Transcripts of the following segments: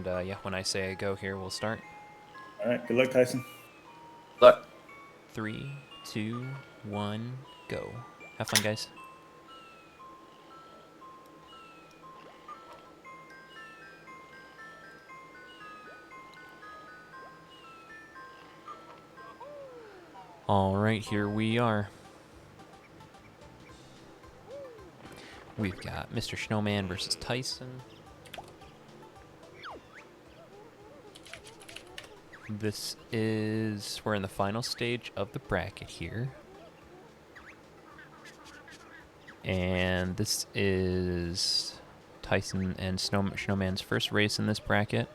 and yeah, when I say go here, we'll start. All right. Good luck, Tyson. Look, 3, 2, 1, go. Have fun, guys. All right, here we are. We've got Mr. Snowman versus Tyson. We're in the final stage of the bracket here. And this is Tyson and Snowman's first race in this bracket.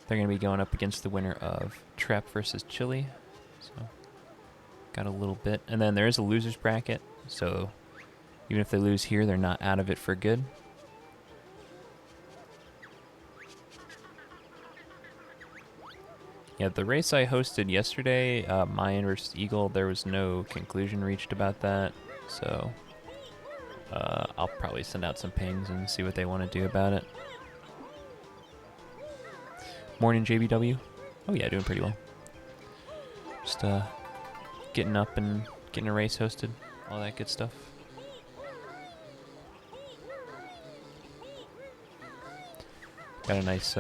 They're going to be going up against the winner of Trap versus Chili. So, got a little bit. And then there is a loser's bracket. So, even if they lose here, they're not out of it for good. Yeah, the race I hosted yesterday, Mayan versus Eagle, there was no conclusion reached about that. So, I'll probably send out some pings and see what they want to do about it. Morning, JBW. Oh yeah, doing pretty well. Just getting up and getting a race hosted, all that good stuff. Got a nice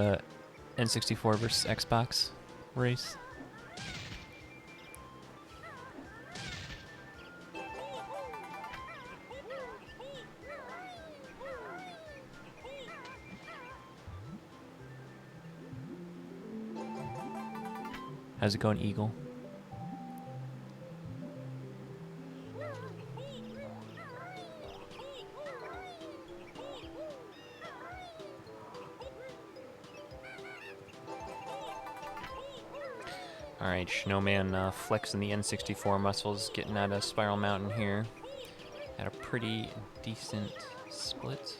N64 versus Xbox race. How's it going, Eagle? Alright, Snowman flexing the N64 muscles, getting out of Spiral Mountain here. At a pretty decent split.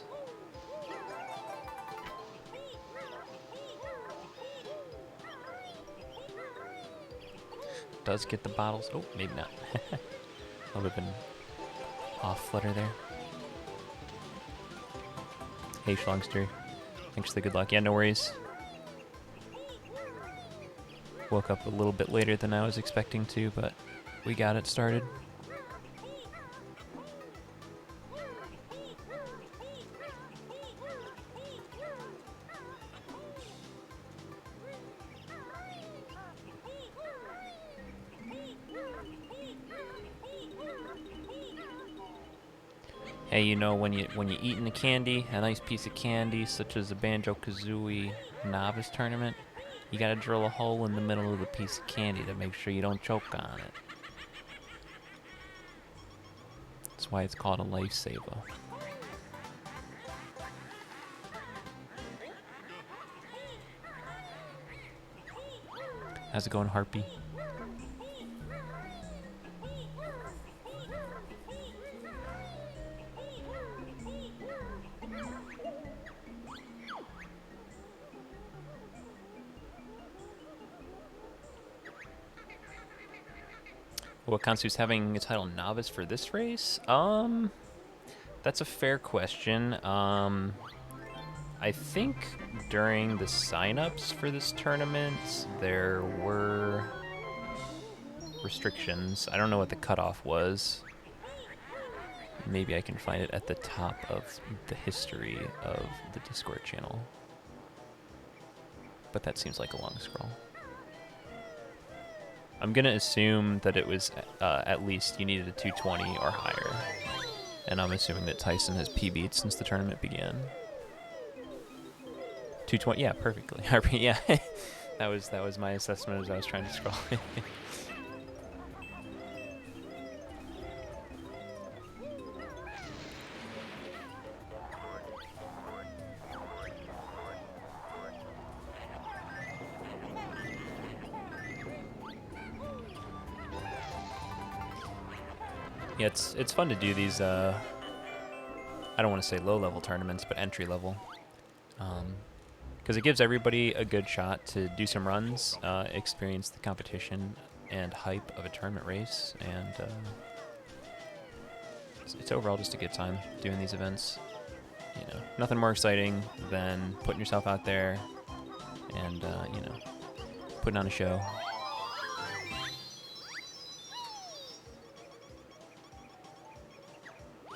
Does get the bottles. Oh, maybe not. I would have been off flutter there. Hey, Schlongster. Thanks for the good luck. Yeah, no worries. Woke up a little bit later than I was expecting to, but we got it started. Hey, you know, when you eating a candy, a nice piece of candy, such as a Banjo-Kazooie Novice tournament, you gotta drill a hole in the middle of the piece of candy to make sure you don't choke on it. That's why it's called a lifesaver. How's it going, Harpy? What constitutes having a title novice for this race? That's a fair question. I think during the sign-ups for this tournament, there were restrictions. I don't know what the cutoff was. Maybe I can find it at the top of the history of the Discord channel. But that seems like a long scroll. I'm going to assume that it was at least you needed a 220 or higher. And I'm assuming that Tyson has PB'd since the tournament began. 220, yeah, perfectly. Yeah, that was my assessment as I was trying to scroll. Yeah, it's fun to do these, I don't want to say low-level tournaments, but entry-level. Because it gives everybody a good shot to do some runs, experience the competition and hype of a tournament race, and it's overall just a good time doing these events. you know, nothing more exciting than putting yourself out there and, you know, putting on a show.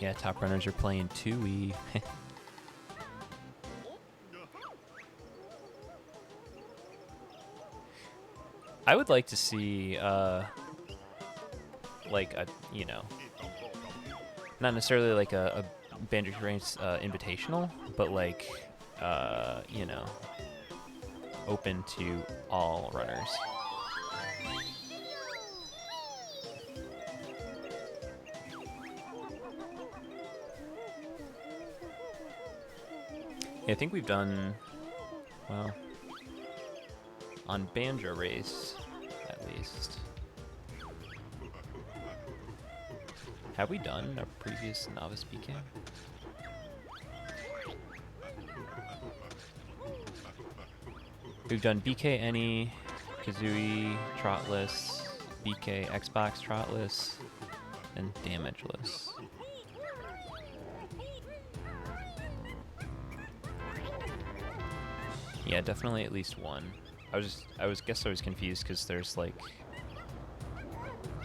Yeah, top runners are playing Tourney. I would like to see, like a, you know, not necessarily like a Banjo-Kazooie invitational, but like, you know, open to all runners. Yeah, I think we've done, well, on Banjo Race, at least. Have we done a previous Novice BK? We've done BK Any, Kazooie, Trotless, BK Xbox Trotless, and Damageless. Yeah, definitely at least one. I guess I was confused because there's like,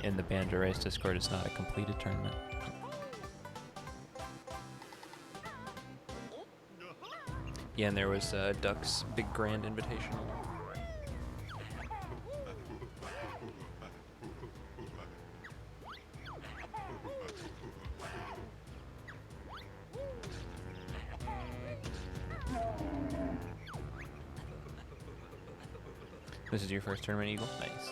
in the Banjo Race Discord, it's not a completed tournament. Yeah, and there was Duck's Big Grand Invitational. This is your first tournament, Eagle? Nice.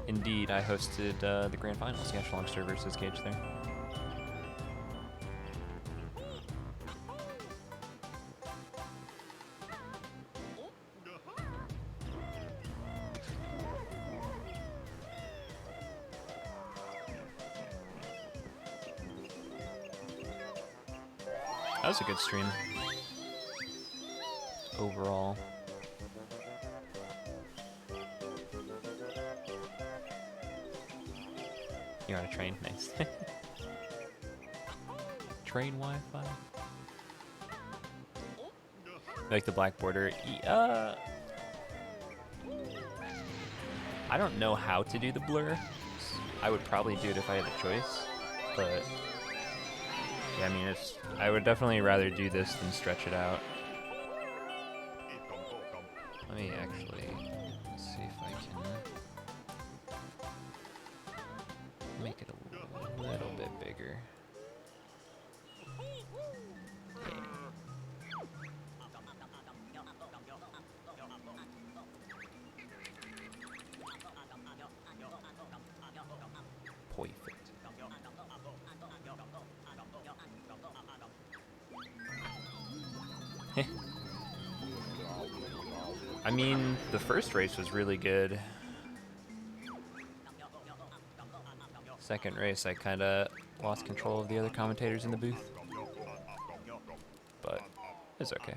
Indeed, I hosted the grand finals. Yeah, Schlongster versus Cage there. That was a good stream. Overall. You're on a train? Nice. Train Wi-Fi? Like the black border? I don't know how to do the blur. I would probably do it if I had a choice, but yeah, I mean, I would definitely rather do this than stretch it out. Let me actually see if I can make it a little bit bigger. Yeah. Perfect. I mean, the first race was really good. Second race, I kind of lost control of the other commentators in the booth. But it's okay.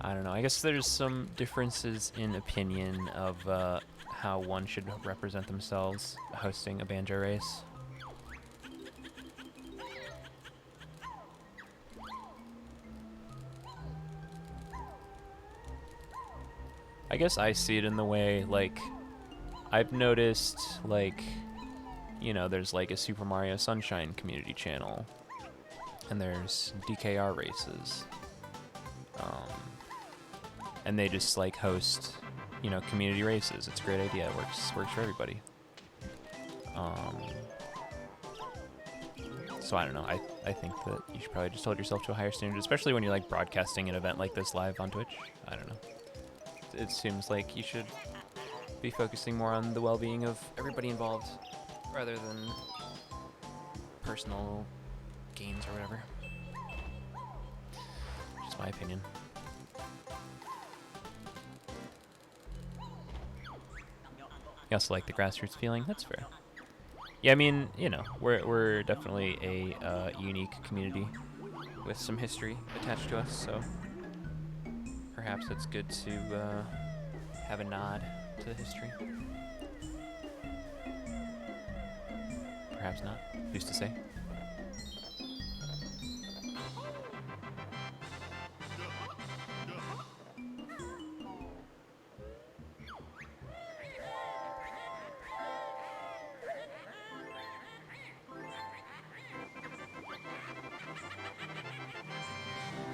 I don't know. I guess there's some differences in opinion of how one should represent themselves hosting a banjo race. I guess I see it in the way, like, I've noticed, like, you know, there's like a Super Mario Sunshine community channel, and there's DKR races. And they just like host, you know, community races. It's a great idea. It works for everybody. So I don't know. I think that you should probably just hold yourself to a higher standard, especially when you're like broadcasting an event like this live on Twitch. I don't know. It seems like you should be focusing more on the well-being of everybody involved rather than personal gains or whatever. Just my opinion. You also like the grassroots feeling? That's fair. Yeah, I mean, you know, we're definitely a unique community with some history attached to us, so perhaps it's good to have a nod to the history. Perhaps not. Who's to say?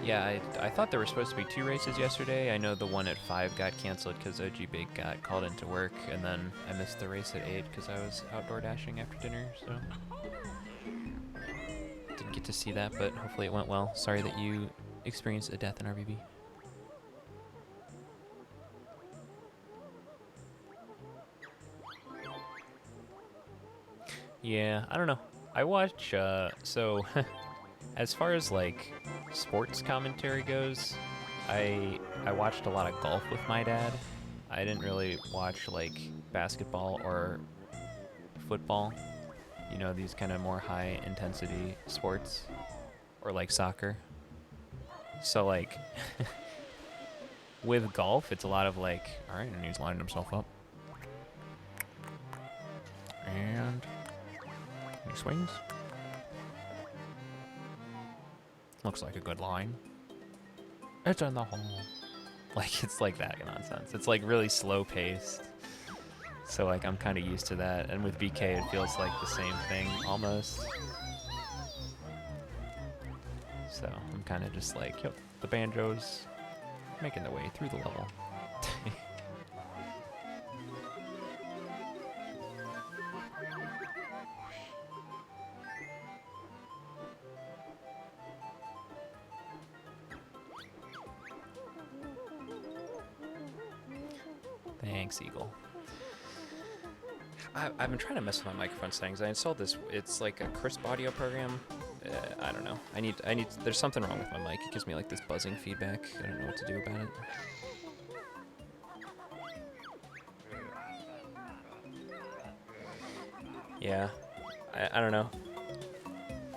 Yeah, I thought there were supposed to be 2 races yesterday. I know the one at 5 got canceled because OG Big got called into work, and then I missed the race at 8 because I was outdoor dashing after dinner, so didn't get to see that, but hopefully it went well. Sorry that you experienced a death in RVB. Yeah, I don't know. I watch, so as far as like sports commentary goes, I watched a lot of golf with my dad. I didn't really watch like basketball or football. You know, these kind of more high intensity sports, or like soccer. So like with golf, it's a lot of like, all right, and he's lining himself up, and he swings. Looks like a good line. It's in the hole. Like, it's like that nonsense. It's like really slow paced. So like I'm kind of used to that, and with BK it feels like the same thing almost. So I'm kind of just like, yep, the banjo's making their way through the level. Thanks, Eagle. I've been trying to mess with my microphone settings. I installed this. It's like a crisp audio program. I don't know. I need. There's something wrong with my mic. It gives me like this buzzing feedback. I don't know what to do about it. Yeah, I don't know.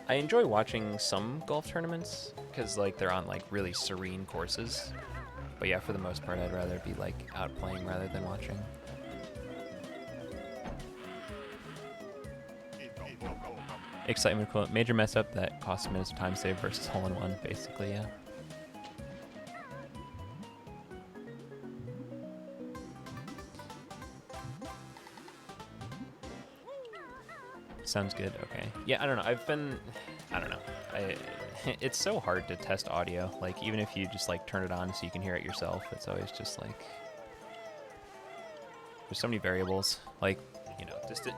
I enjoy watching some golf tournaments because like they're on like really serene courses. But yeah, for the most part, I'd rather be like out playing rather than watching. Excitement quote, major mess up that costs minutes of time save versus hole-in-one, basically, yeah. Sounds good, okay. Yeah, I don't know, I don't know. It's so hard to test audio, like even if you just like turn it on so you can hear it yourself, it's always just like, there's so many variables, like, you know,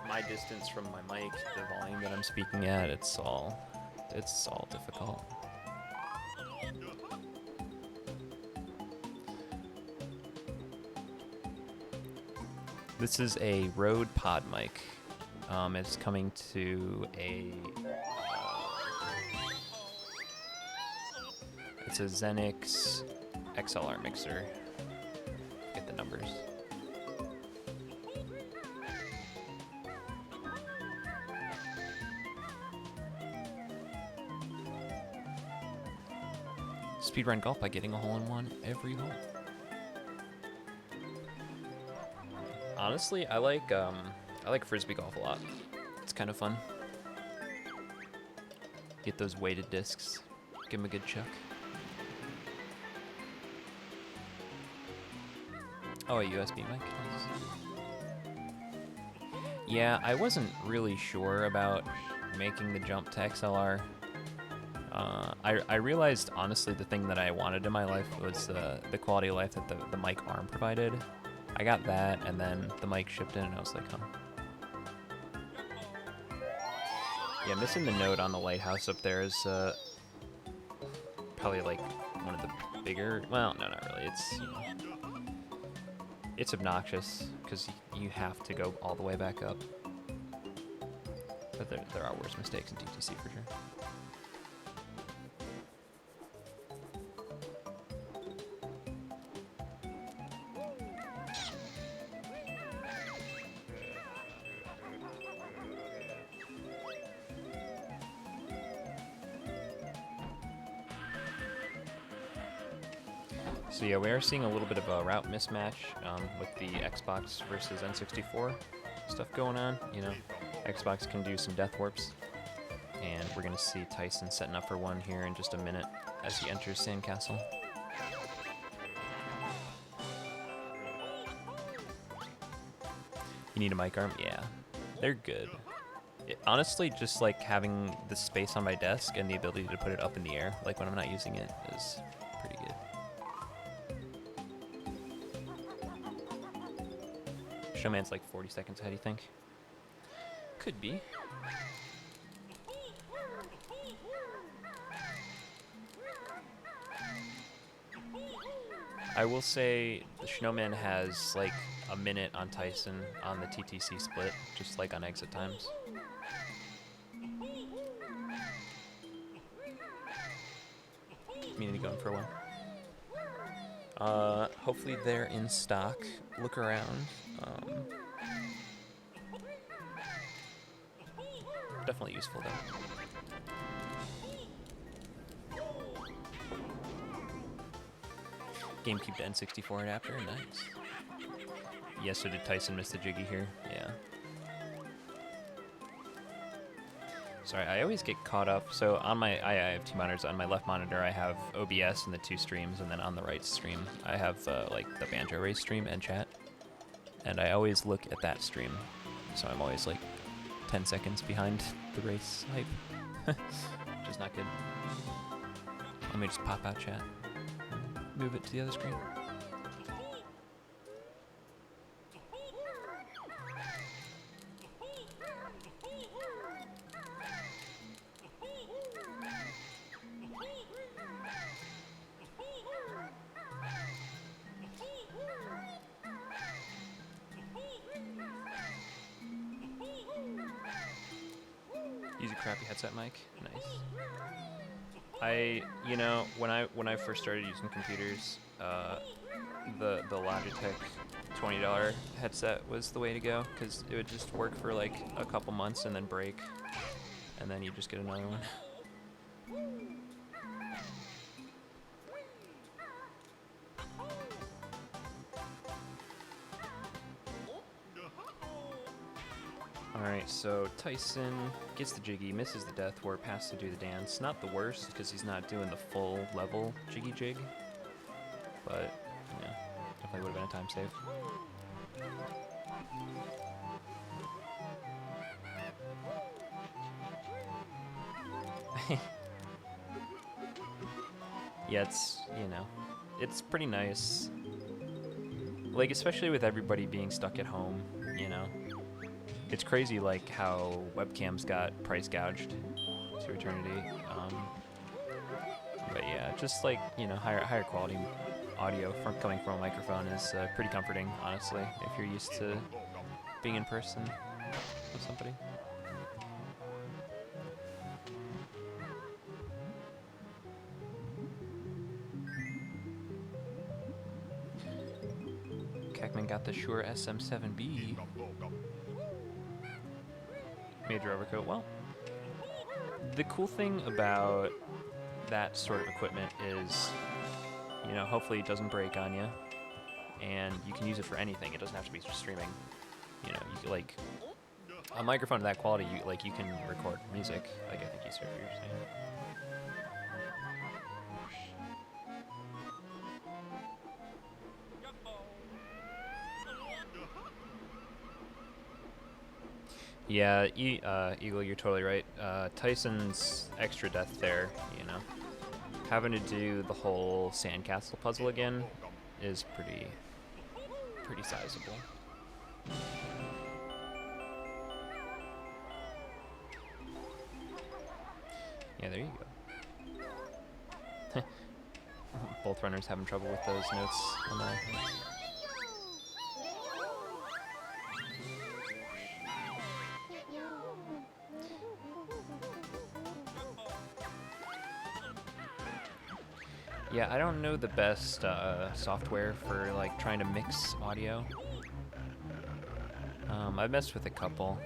my distance from my mic, the volume that I'm speaking at, it's all difficult. This is a Rode Pod mic. It's coming to it's a Xenix XLR mixer. Get the numbers. Speedrun golf by getting a hole-in-one every hole. Honestly, I like frisbee golf a lot. It's kind of fun. Get those weighted discs. Give them a good chuck. Oh, a USB mic. Yeah, I wasn't really sure about making the jump to XLR. I realized, honestly, the thing that I wanted in my life was the quality of life that the mic arm provided. I got that, and then the mic shipped in, and I was like, huh. Yeah, missing the note on the lighthouse up there is probably like one of the bigger, well, no, not really. It's, you know, it's obnoxious because you have to go all the way back up. But there are worse mistakes in TTC for sure. So yeah, we are seeing a little bit of a route mismatch with the Xbox versus N64 stuff going on. You know, Xbox can do some death warps, and we're gonna see Tyson setting up for one here in just a minute as he enters Sandcastle. You need a mic arm? Yeah, they're good. Honestly, just like having the space on my desk and the ability to put it up in the air, like when I'm not using it, is pretty good. Showman's like 40 seconds ahead, you think? Could be. I will say the Snowman has like a minute on Tyson on the TTC split, just like on exit times. Community going for one. Hopefully they're in stock. Look around. Definitely useful though. GameCube to N64 adapter, nice. Yes, so did Tyson miss the jiggy here? Yeah. Sorry, I always get caught up. So on my, I have two monitors. On my left monitor, I have OBS and the two streams, and then on the right stream, I have like the Banjo race stream and chat. And I always look at that stream, so I'm always like 10 seconds behind the race hype, which is not good. Let me just pop out chat. Move it to the other screen. Use a crappy headset mic. Nice. You know, when I first started using computers, the Logitech $20 headset was the way to go, because it would just work for like a couple months and then break, and then you just get another one. Alright, so Tyson gets the jiggy, misses the death warp, has to do the dance. Not the worst, because he's not doing the full level jiggy jig, but yeah, definitely would have been a time save. Yeah, it's, you know, it's pretty nice. Like, especially with everybody being stuck at home, you know. It's crazy, like, how webcams got price gouged to eternity. But yeah, just like, you know, higher quality audio coming from a microphone is pretty comforting, honestly, if you're used to being in person with somebody. Keckman got the Shure SM7B. Major overcoat. Well, the cool thing about that sort of equipment is, you know, hopefully it doesn't break on you, and you can use it for anything. It doesn't have to be streaming. You know, you can, like, a microphone of that quality, you can record music. Like, I think you sort of you're saying. Yeah, Eagle, you're totally right. Tyson's extra death there, you know. Having to do the whole sandcastle puzzle again is pretty sizable. Yeah, there you go. Both runners having trouble with those notes on the... Yeah, I don't know the best software for like trying to mix audio. I've messed with a couple.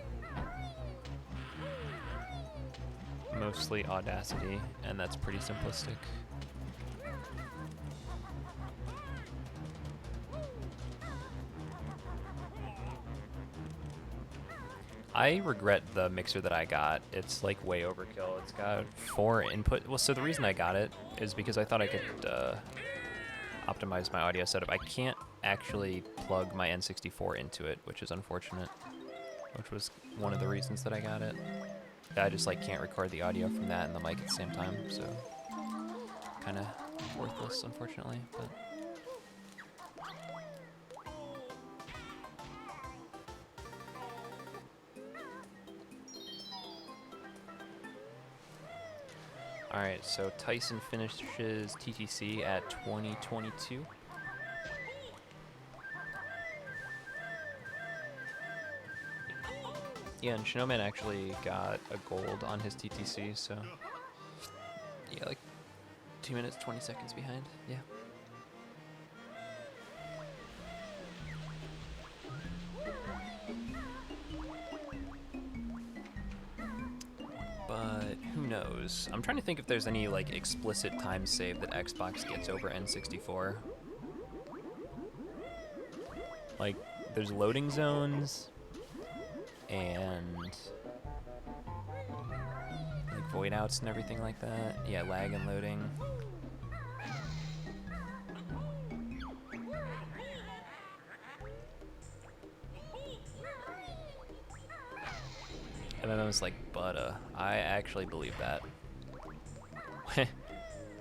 mostly Audacity, and that's pretty simplistic. I regret the mixer that I got. It's like way overkill. It's got 4 input. Well, so the reason I got it is because I thought I could optimize my audio setup. I can't actually plug my N64 into it, which is unfortunate, which was one of the reasons that I got it. I just like can't record the audio from that and the mic at the same time, so kind of worthless, unfortunately. But all right, so Tyson finishes TTC at 2022. Yeah, and Snowman actually got a gold on his TTC, so yeah, like 2 minutes, 20 seconds behind. Yeah. But who knows? I'm trying to think if there's any like explicit time save that Xbox gets over N64. Like, there's loading zones and like void outs and everything like that. Yeah, lag and loading. MMO's like butter. I actually believe that.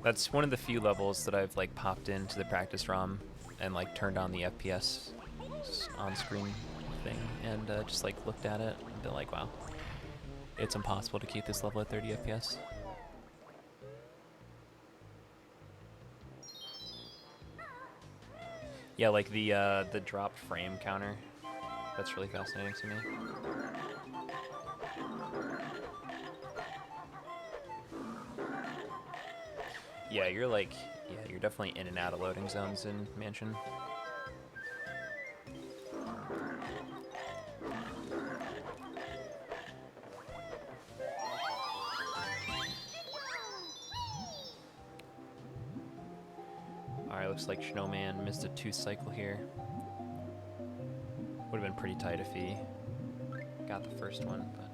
That's one of the few levels that I've like popped into the practice ROM and like turned on the FPS on screen thing and just like looked at it and been like, wow, it's impossible to keep this level at 30 FPS. Yeah, like the dropped frame counter. That's really fascinating to me. Yeah, you're definitely in and out of loading zones in Mansion. Alright, looks like Snowman missed a tooth cycle here. Would have been pretty tight if he got the first one, but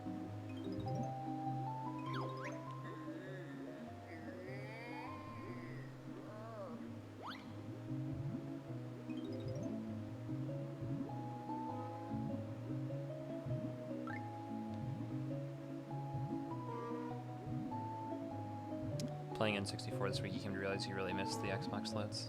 playing N64 this week, he came to realize he really missed the Xbox loads.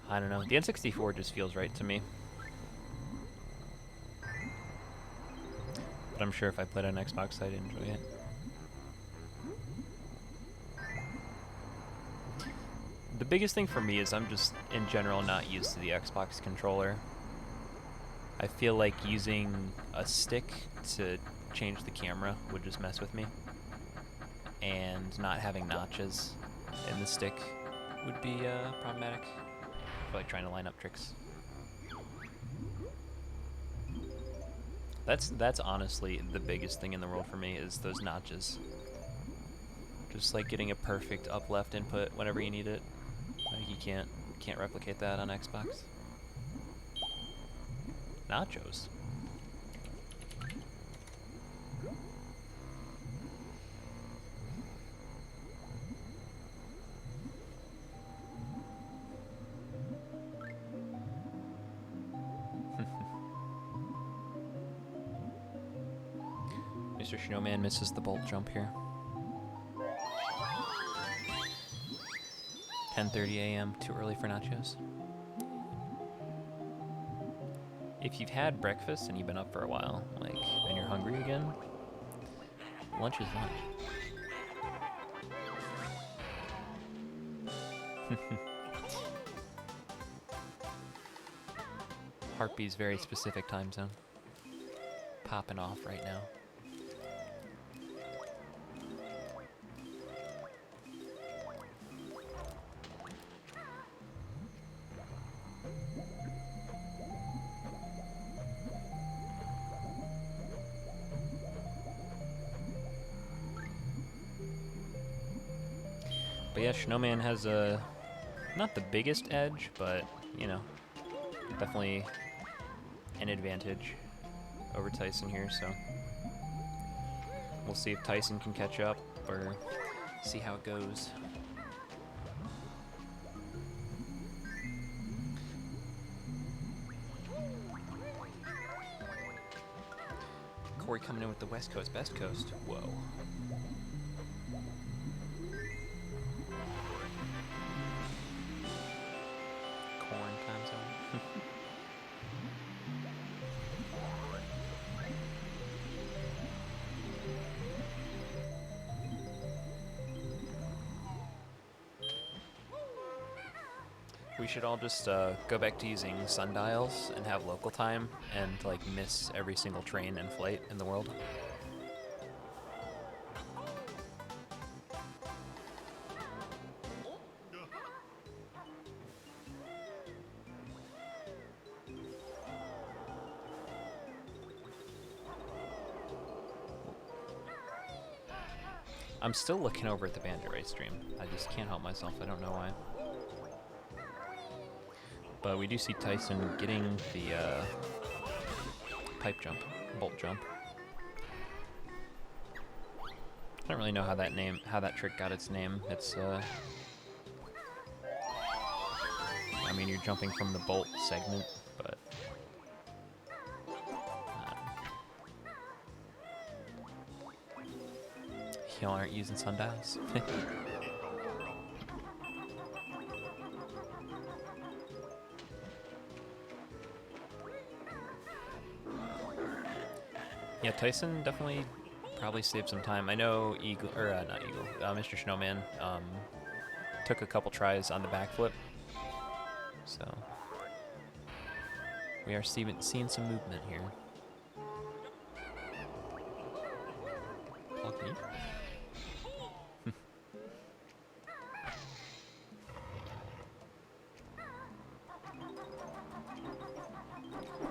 I don't know. The N64 just feels right to me. But I'm sure if I played on Xbox, I'd enjoy it. The biggest thing for me is I'm just, in general, not used to the Xbox controller. I feel like using a stick to change the camera would just mess with me. And not having notches in the stick would be problematic for like trying to line up tricks. That's honestly the biggest thing in the world for me is those notches. Just like getting a perfect up left input whenever you need it. Like you can't replicate that on Xbox. Nachos. Mr. Snowman misses the bolt jump here. 10:30 a.m. Too early for nachos. If you've had breakfast and you've been up for a while, like, and you're hungry again, lunch is lunch. Heartbeat's very specific time zone. popping off right now. But yeah, Snowman has not the biggest edge, but, you know, definitely an advantage over Tyson here, so we'll see if Tyson can catch up or see how it goes. Corey coming in with the West Coast, Best Coast. Whoa. Corn time zone. We should all just go back to using sundials and have local time and like miss every single train and flight in the world. I'm still looking over at the Banjo-Kazooie stream. I just can't help myself. I don't know why. But we do see Tyson getting the pipe jump, bolt jump. I don't really know how that trick got its name. It's I mean, you're jumping from the bolt segment, but y'all aren't using sundials. Yeah, Tyson definitely probably saved some time. I know Mr. Snowman took a couple tries on the backflip, so we are seeing some movement here. Okay.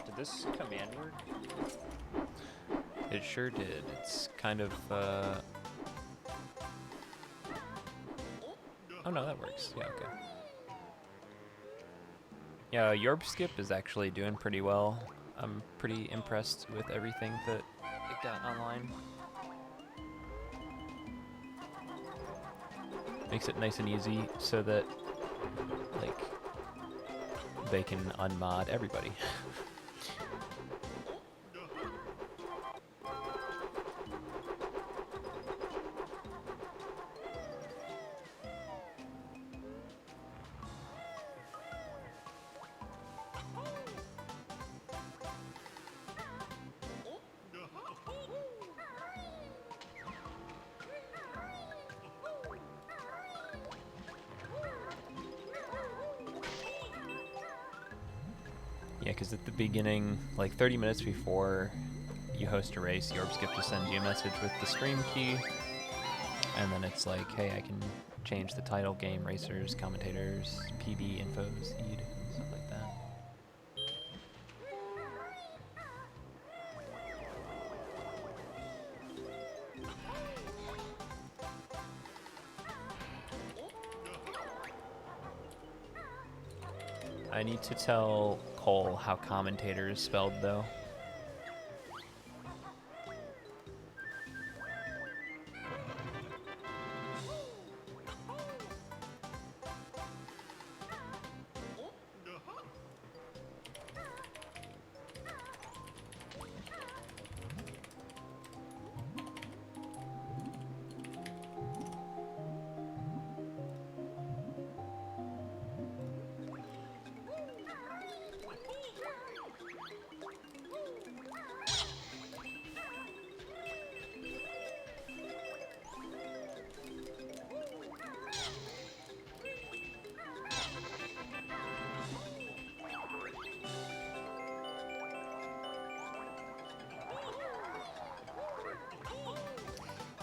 Did this command work? It sure did. It's kind of, oh no, that works. Yeah, okay. Yeah, Yorb Skip is actually doing pretty well. I'm pretty impressed with everything that it got online. Makes it nice and easy so that, like, they can unmod everybody. Yeah, because at the beginning, like 30 minutes before you host a race, Yorb Skip will send you a message with the stream key, and then it's like, hey, I can change the title, game, racers, commentators, PB, info, seed, stuff like that. I need to tell Cole how commentator is spelled, though.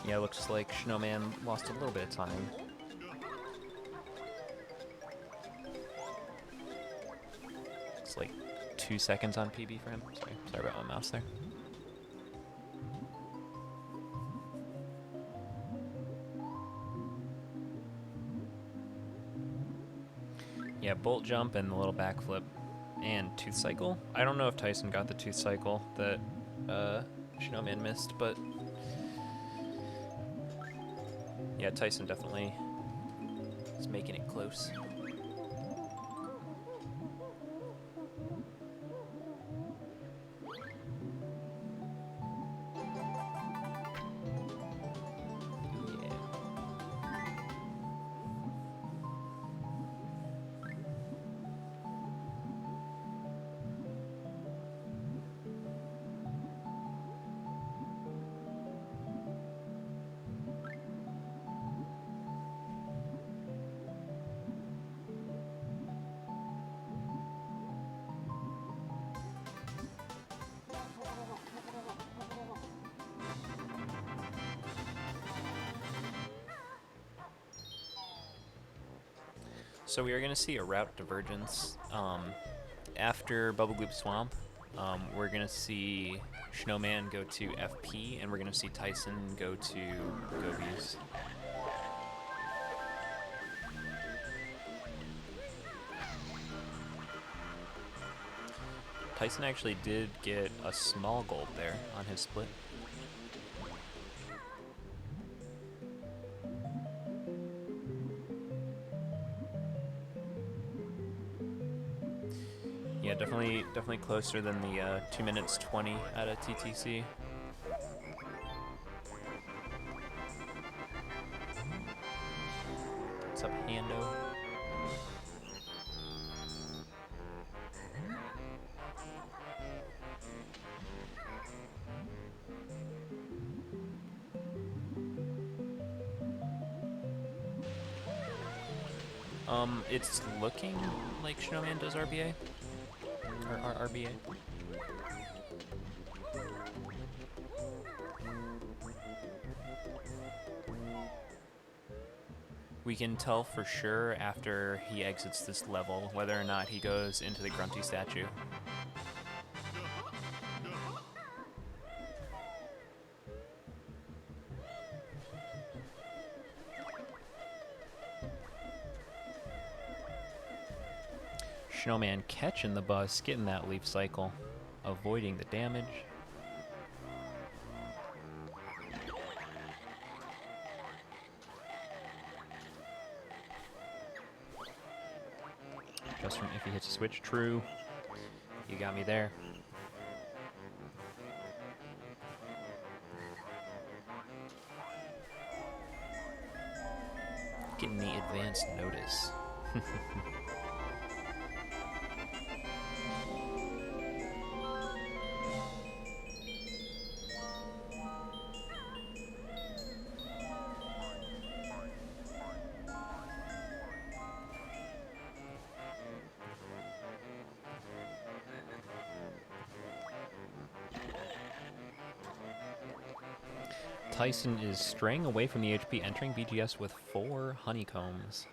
Yeah, looks like Snowman lost a little bit of time. It's like 2 seconds on PB for him. Sorry about my mouse there. Yeah, bolt jump and the little backflip. And tooth cycle. I don't know if Tyson got the tooth cycle that Snowman missed, but yeah, Tyson definitely is making it close. So we are going to see a route divergence. After Bubble Gloop Swamp, we're going to see Snowman go to FP, and we're going to see Tyson go to Gobies. Tyson actually did get a small gold there on his split. Yeah, definitely closer than the 2 minutes 20 out of TTC. What's up, Hando? It's looking like Snowman does RBA. Or RBA. We can tell for sure after he exits this level whether or not he goes into the Grunty statue. Snowman catching the bus, getting that leaf cycle, avoiding the damage. Just from if he hits a switch, true. You got me there. Getting the advanced notice. Tyson is straying away from the HP, entering BGS with 4 honeycombs.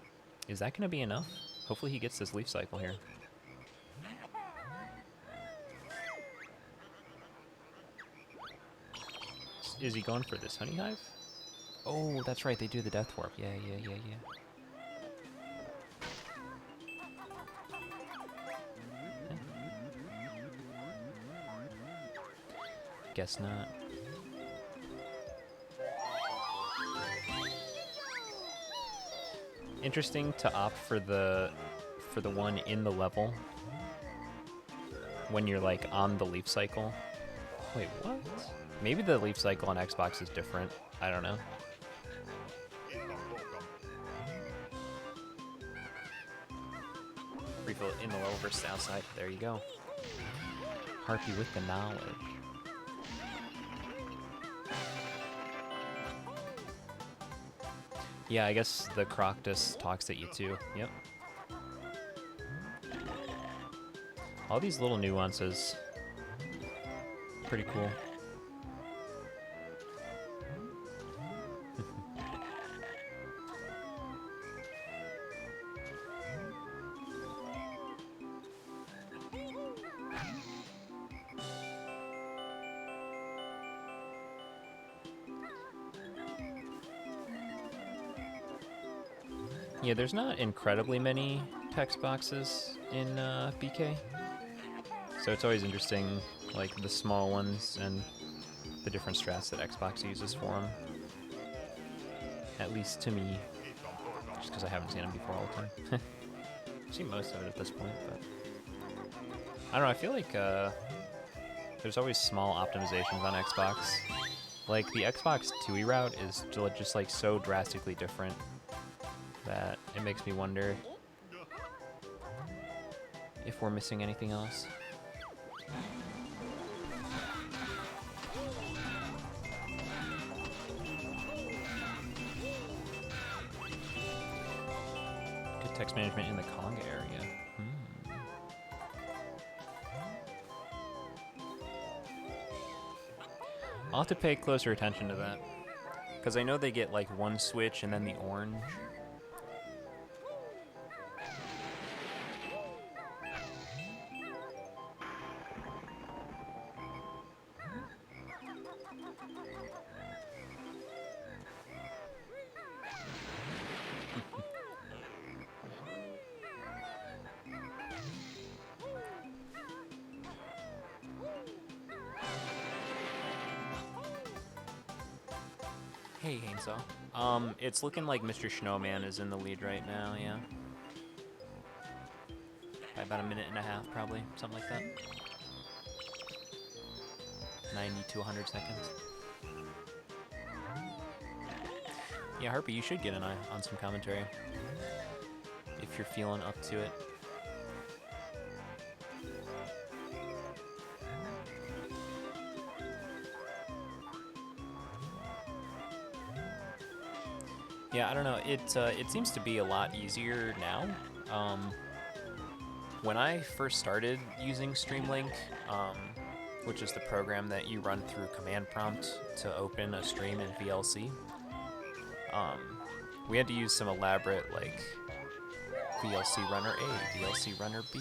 Is that going to be enough? Hopefully he gets this leaf cycle here. Is he going for this honey hive? Oh, that's right, they do the death warp. Yeah. Guess not. Interesting to opt for the one in the level when you're like on the leaf cycle. Wait, what? Maybe the leaf cycle on Xbox is different. I don't know. Refill in the level versus outside. There you go. Harpy with the knowledge. Yeah, I guess the Croctus talks at you too. Yep. All these little nuances. Pretty cool. Yeah, there's not incredibly many text boxes in BK, so it's always interesting, like the small ones and the different strats that Xbox uses for them. At least to me, just because I haven't seen them before all the time. I've seen most of it at this point, but I don't know. I feel like there's always small optimizations on Xbox. Like the Xbox TUI route is just like so drastically different that it makes me wonder if we're missing anything else. Good text management in the Conga area. I'll have to pay closer attention to that, because I know they get like one switch and then the orange. Hey, Hainsaw. It's looking like Mr. Snowman is in the lead right now, yeah. By about a minute and a half, probably, something like that. 90 to 100 seconds. Yeah, Harpy, you should get an eye on some commentary if you're feeling up to it. Yeah, I don't know. It seems to be a lot easier now. When I first started using Streamlink, which is the program that you run through command prompt to open a stream in VLC, we had to use some elaborate like VLC runner A, VLC runner B,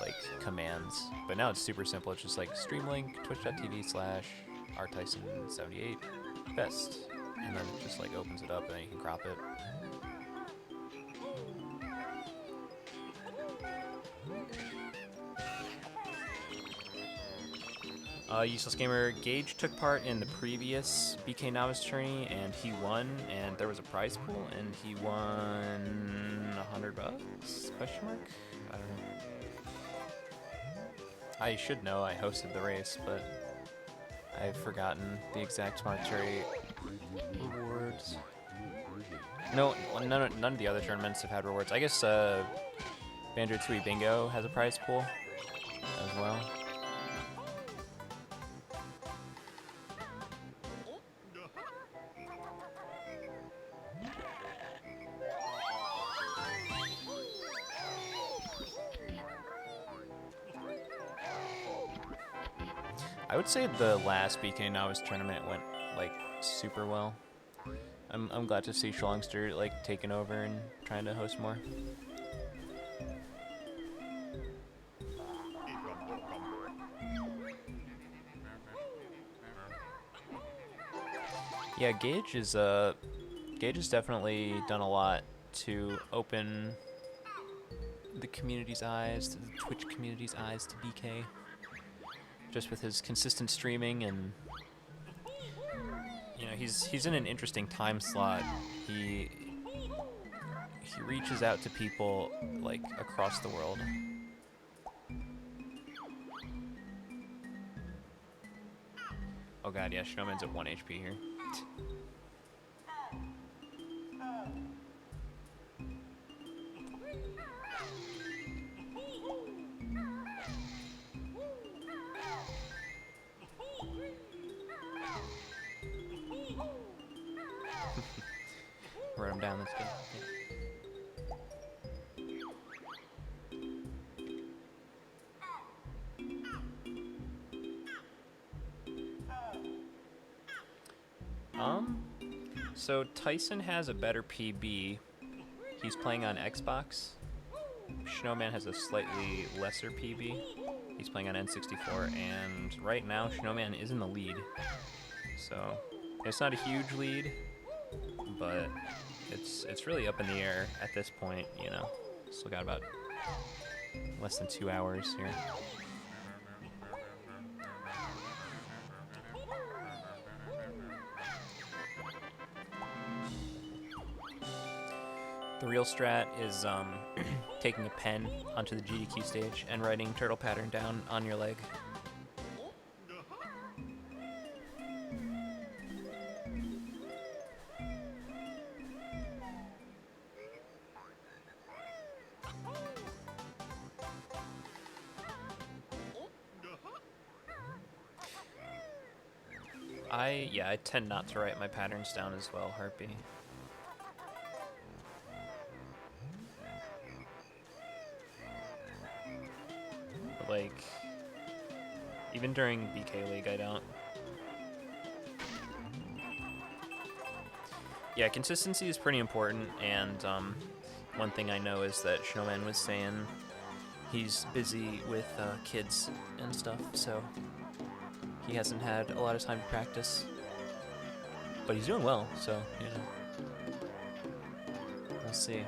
like commands. But now it's super simple. It's just like Streamlink twitch.tv/rtyson78 best. And then it just like opens it up and then you can crop it. Useless Gamer Gage took part in the previous BK Novice Tourney and he won, and there was a prize pool and he won $100? Question mark? I don't know. I should know, I hosted the race, but I've forgotten the exact monetary rewards. No, none of the other tournaments have had rewards. I guess Banjo-Kazooie Bingo has a prize pool as well. I would say the last BK Novice tournament went like super well. I'm glad to see Schlongster like taking over and trying to host more. Yeah, Gage has definitely done a lot to open the community's eyes, the Twitch community's eyes to BK. Just with his consistent streaming, and you know, he's in an interesting time slot. He reaches out to people like across the world. Oh god, yeah, Snowman's at 1 HP here. Write him down, let's go. So Tyson has a better PB. He's playing on Xbox. Snowman has a slightly lesser PB. He's playing on N64, and right now Snowman is in the lead. So it's not a huge lead, but It's really up in the air at this point, you know. Still got about less than 2 hours here. The real strat is taking a pen onto the GDQ stage and writing turtle pattern down on your leg. I tend not to write my patterns down as well, Harpy. But like, even during BK League, I don't. Yeah, consistency is pretty important, and one thing I know is that Snowman was saying he's busy with kids and stuff, so he hasn't had a lot of time to practice. But he's doing well, so, you know. We'll see.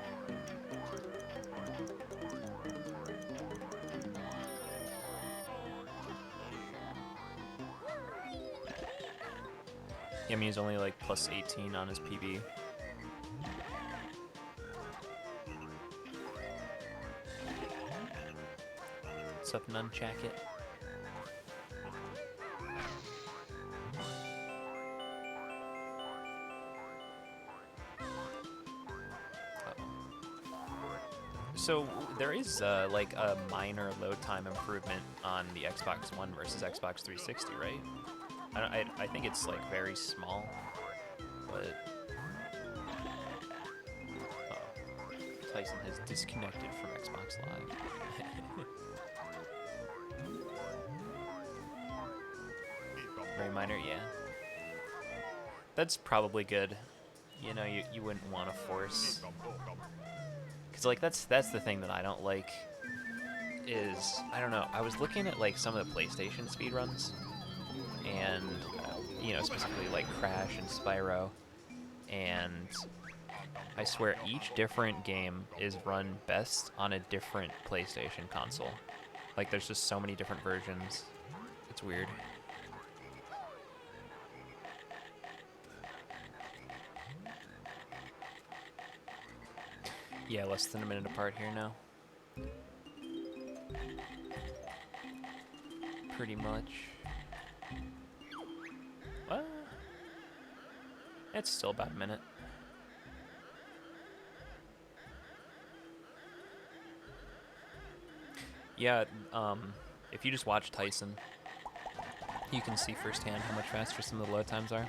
Yeah, I mean, he's only like plus 18 on his PB. What's up, Nunchacket? So there is like a minor load time improvement on the Xbox One versus Xbox 360, right? I think it's like very small, but Tyson has disconnected from Xbox Live. Very minor, yeah. That's probably good. You know, you wouldn't want to force. Cause like that's the thing that I don't like is, I don't know, I was looking at like some of the PlayStation speedruns and you know, specifically like Crash and Spyro, and I swear each different game is run best on a different PlayStation console. Like there's just so many different versions. It's weird. Yeah, less than a minute apart here now. Pretty much. Well, it's still about a minute. Yeah, if you just watch Tyson, you can see firsthand how much faster some of the load times are.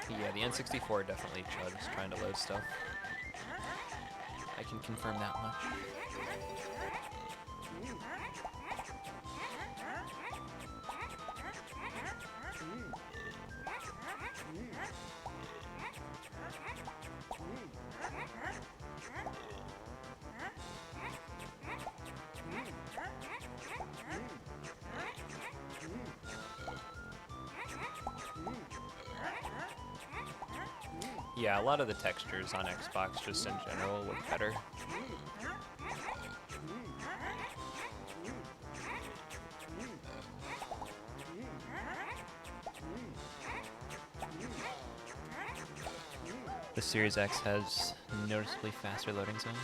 Yeah, the N64 definitely chugs trying to load stuff. I can confirm that much. Yeah, a lot of the textures on Xbox just in general look better. The Series X has noticeably faster loading zones.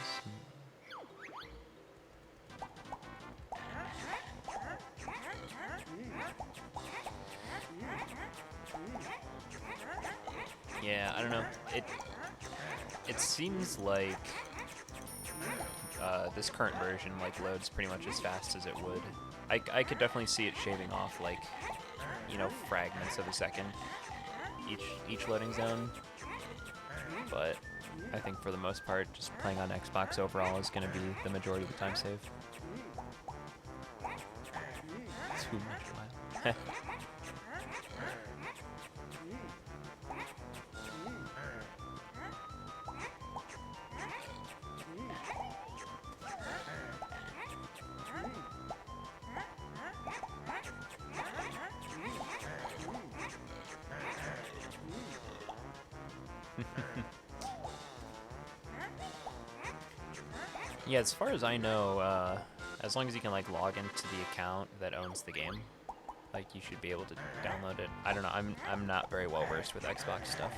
Yeah, I don't know. It seems like this current version like loads pretty much as fast as it would. I could definitely see it shaving off like, you know, fragments of a second each loading zone. But I think for the most part, just playing on Xbox overall is going to be the majority of the time save. Too much while. Yeah, as far as I know, as long as you can like log into the account that owns the game, like you should be able to download it. I don't know. I'm not very well versed with Xbox stuff.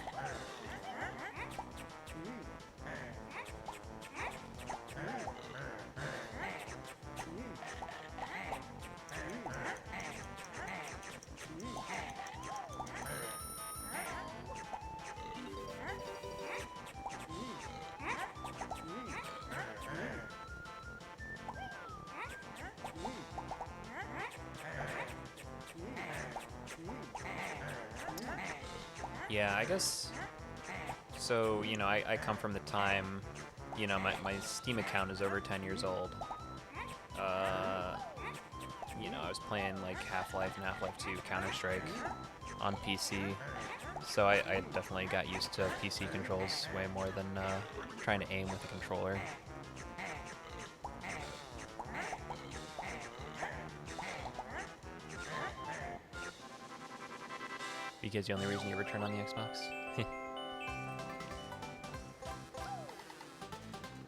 Yeah, I guess. So, you know, I come from the time, you know, my Steam account is over 10 years old. You know, I was playing like Half-Life and Half-Life 2, Counter-Strike on PC. So I definitely got used to PC controls way more than trying to aim with a controller. Because the only reason you ever turn on the Xbox?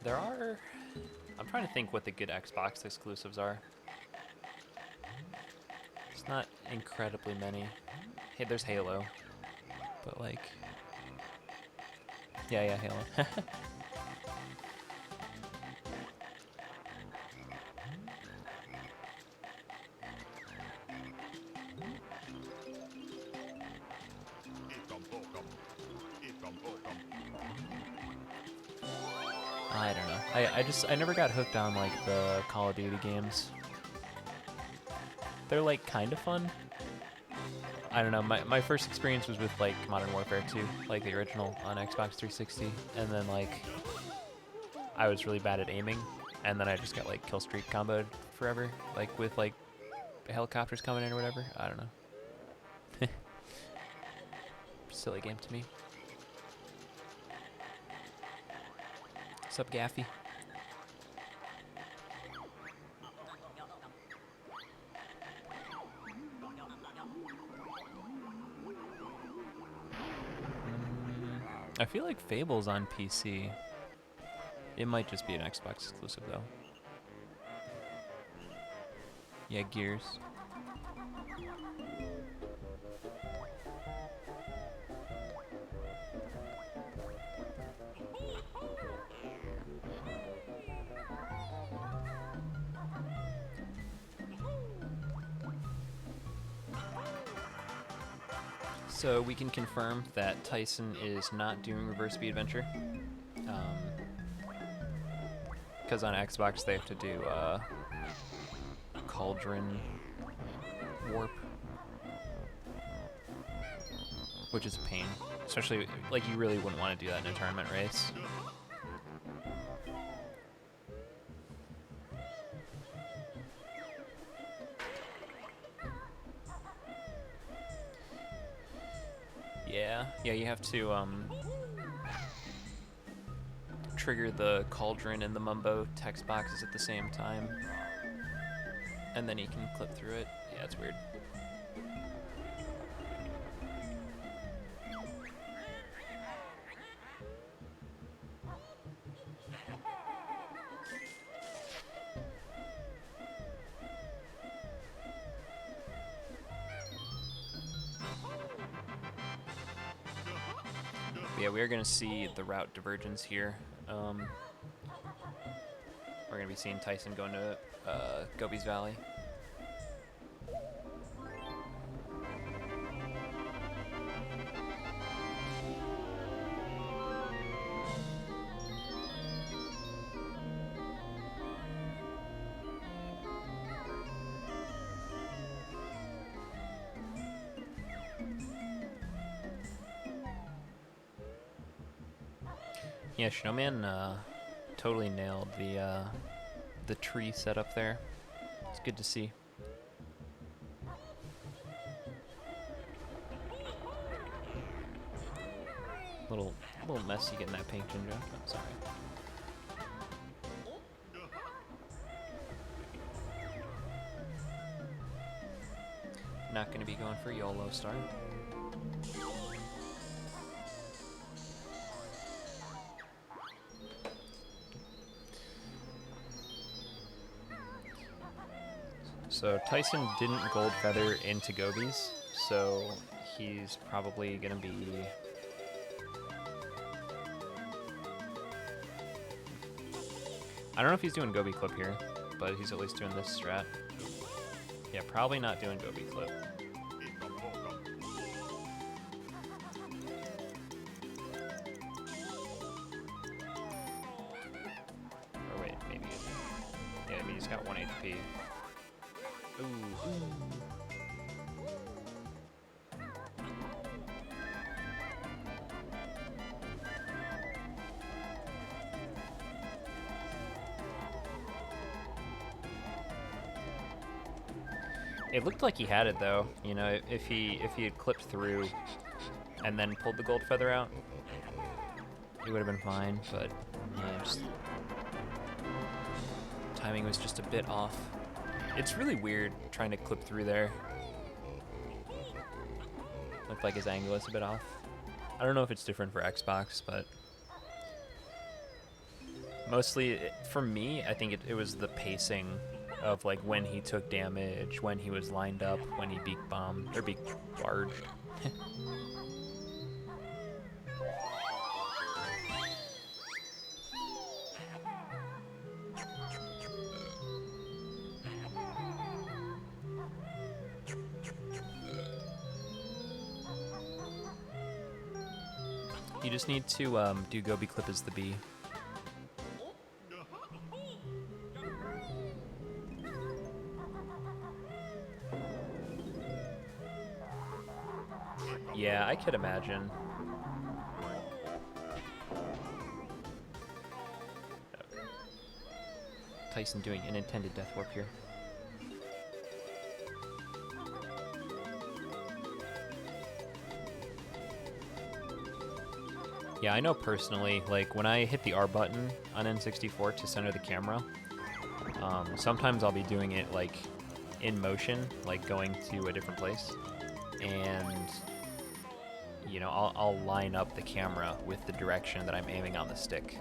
There are... I'm trying to think what the good Xbox exclusives are. It's not incredibly many. Hey, there's Halo. But like... Yeah, Halo. I don't know. I never got hooked on like the Call of Duty games. They're like kind of fun. I don't know. My first experience was with like Modern Warfare 2, like the original on Xbox 360, and then like I was really bad at aiming, and then I just got like kill streak comboed forever, like with like helicopters coming in or whatever. I don't know. Silly game to me. What's up, Gaffy? I feel like Fable's on PC. It might just be an Xbox exclusive, though. Yeah, Gears. So we can confirm that Tyson is not doing Reverse Speed Adventure. Because on Xbox they have to do Cauldron Warp, which is a pain. Especially, like, you really wouldn't want to do that in a tournament race. Yeah, you have to trigger the Cauldron and the Mumbo text boxes at the same time, and then you can clip through it. Yeah, it's weird. But yeah, we are going to see the route divergence here. We're going to be seeing Tyson going to Gobi's Valley. Yeah, Snowman totally nailed the tree setup there. It's good to see. Little messy getting that pink ginger. I'm sorry. Not going to be going for YOLO star. So Tyson didn't gold feather into gobies, so he's probably gonna be... I don't know if he's doing gobi clip here, but he's at least doing this strat. Yeah, probably not doing gobi clip. Or wait, maybe... Yeah, maybe he's got 1 HP. Ooh. It looked like he had it though, you know, if he had clipped through and then pulled the gold feather out, it would have been fine, but yeah, just timing was just a bit off. It's really weird trying to clip through there. Looked like his angle is a bit off. I don't know if it's different for Xbox, but mostly for me, I think it was the pacing of like when he took damage, when he was lined up, when he beak bombed or beak barred. You just need to do gobi clip as the B. Yeah, I could imagine. Okay. Tyson doing an intended death warp here. Yeah, I know personally, like when I hit the R button on N64 to center the camera, sometimes I'll be doing it like in motion, like going to a different place, and you know, I'll line up the camera with the direction that I'm aiming on the stick.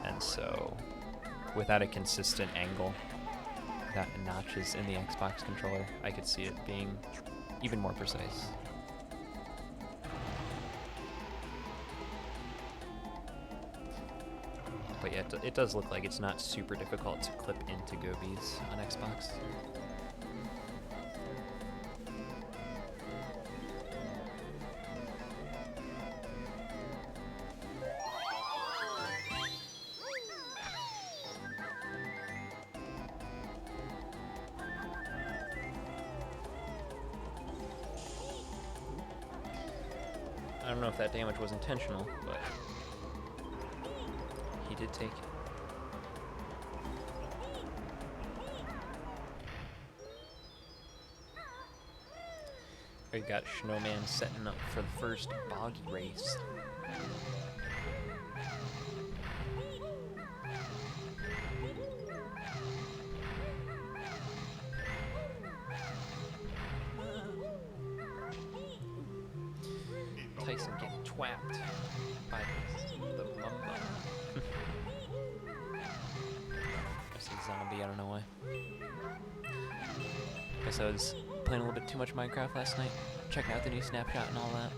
And so, without a consistent angle, without notches in the Xbox controller, I could see it being even more precise. But yeah, it does look like it's not super difficult to clip into gobies on Xbox. I don't know if that damage was intentional, but he did take it. We got Snowman setting up for the first boggy race. Tyson getting twapped by the mamba. I said zombie, I don't know why. Guess I was playing a little bit too much Minecraft last night, checking out the new snapshot and all that.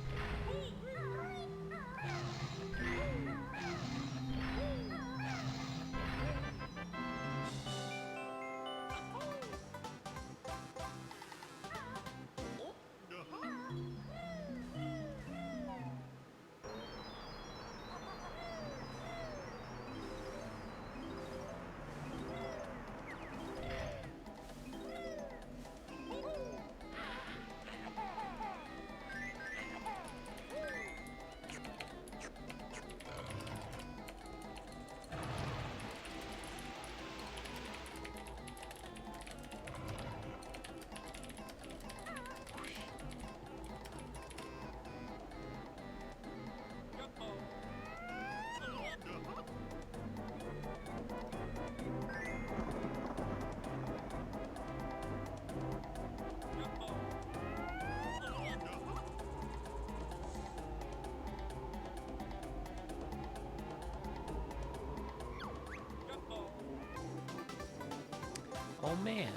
Oh man.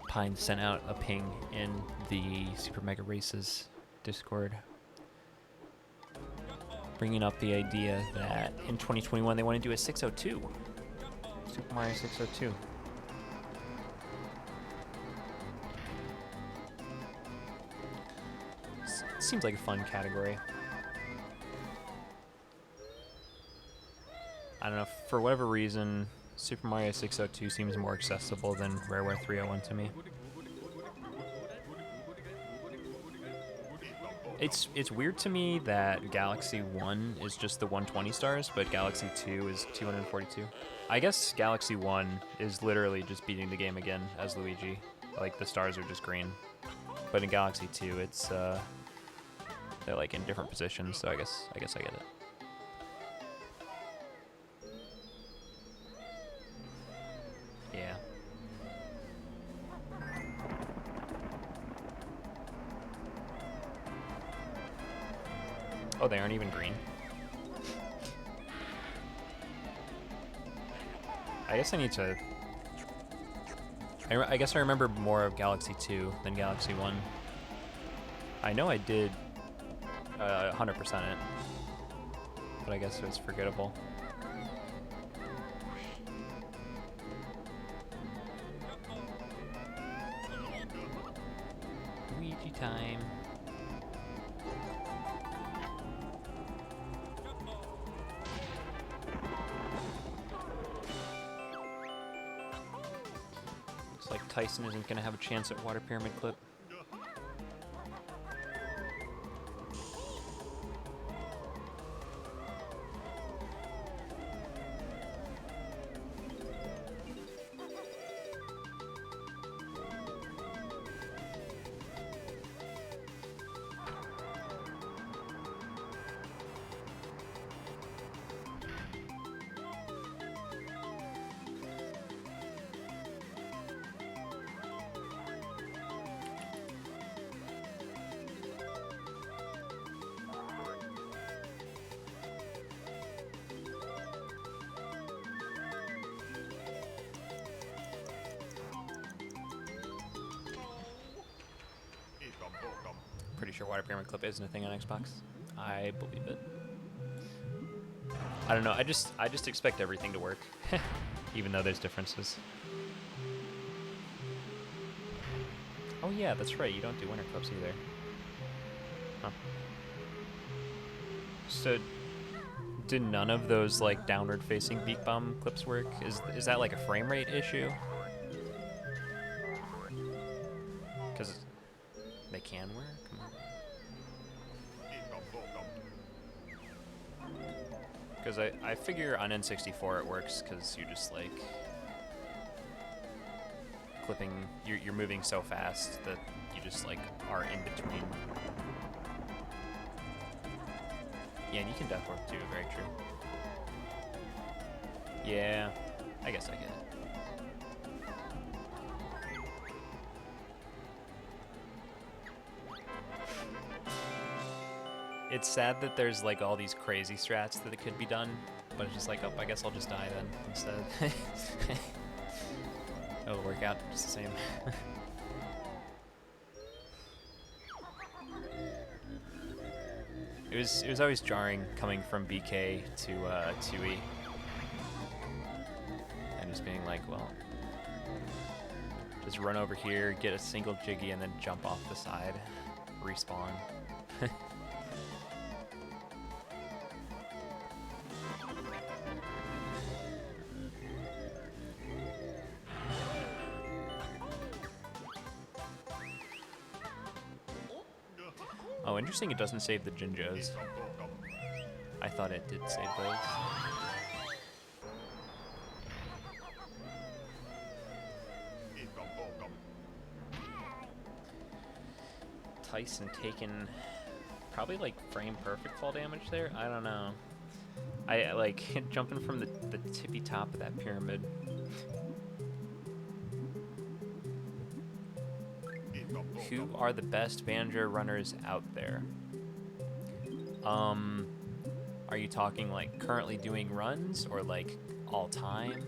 Pine sent out a ping in the Super Mega Races Discord, bringing up the idea that in 2021 they want to do a 602. Super Mario 602. Seems like a fun category. I don't know, for whatever reason, Super Mario 602 seems more accessible than Rareware 301 to me. It's weird to me that Galaxy 1 is just the 120 stars, but Galaxy 2 is 242. I guess Galaxy 1 is literally just beating the game again as Luigi. Like, the stars are just green. But in Galaxy 2, it's, they're like in different positions, so I guess I get it. Yeah. Oh, they aren't even green. I guess I need to... I guess I remember more of Galaxy 2 than Galaxy 1. I know I did 100% it, but I guess it was forgettable. Luigi time. Looks like Tyson isn't going to have a chance at Water Pyramid Clip. Pretty sure Water Pyramid Clip isn't a thing on Xbox. I believe it. I don't know. I just expect everything to work, even though there's differences. Oh yeah, that's right. You don't do winter clips either. Huh. So, did none of those like downward-facing beak bomb clips work? Is that like a frame rate issue? Because they can work. Because I figure on N64 it works because you're just like clipping, you're moving so fast that you just like are in between. Yeah, and you can death warp too, very true. Yeah, I guess I get it. It's sad that there's like all these crazy strats that it could be done, but it's just like, oh, I guess I'll just die then instead. It'll work out just the same. It was always jarring coming from BK to 2E. And just being like, well, just run over here, get a single jiggy, and then jump off the side, respawn. Oh, interesting, it doesn't save the Jinjos. I thought it did save those. Tyson taking probably like frame perfect fall damage there? I don't know. I like jumping from the tippy top of that pyramid. Who are the best Banjo runners out there? Are you talking like currently doing runs or like all time?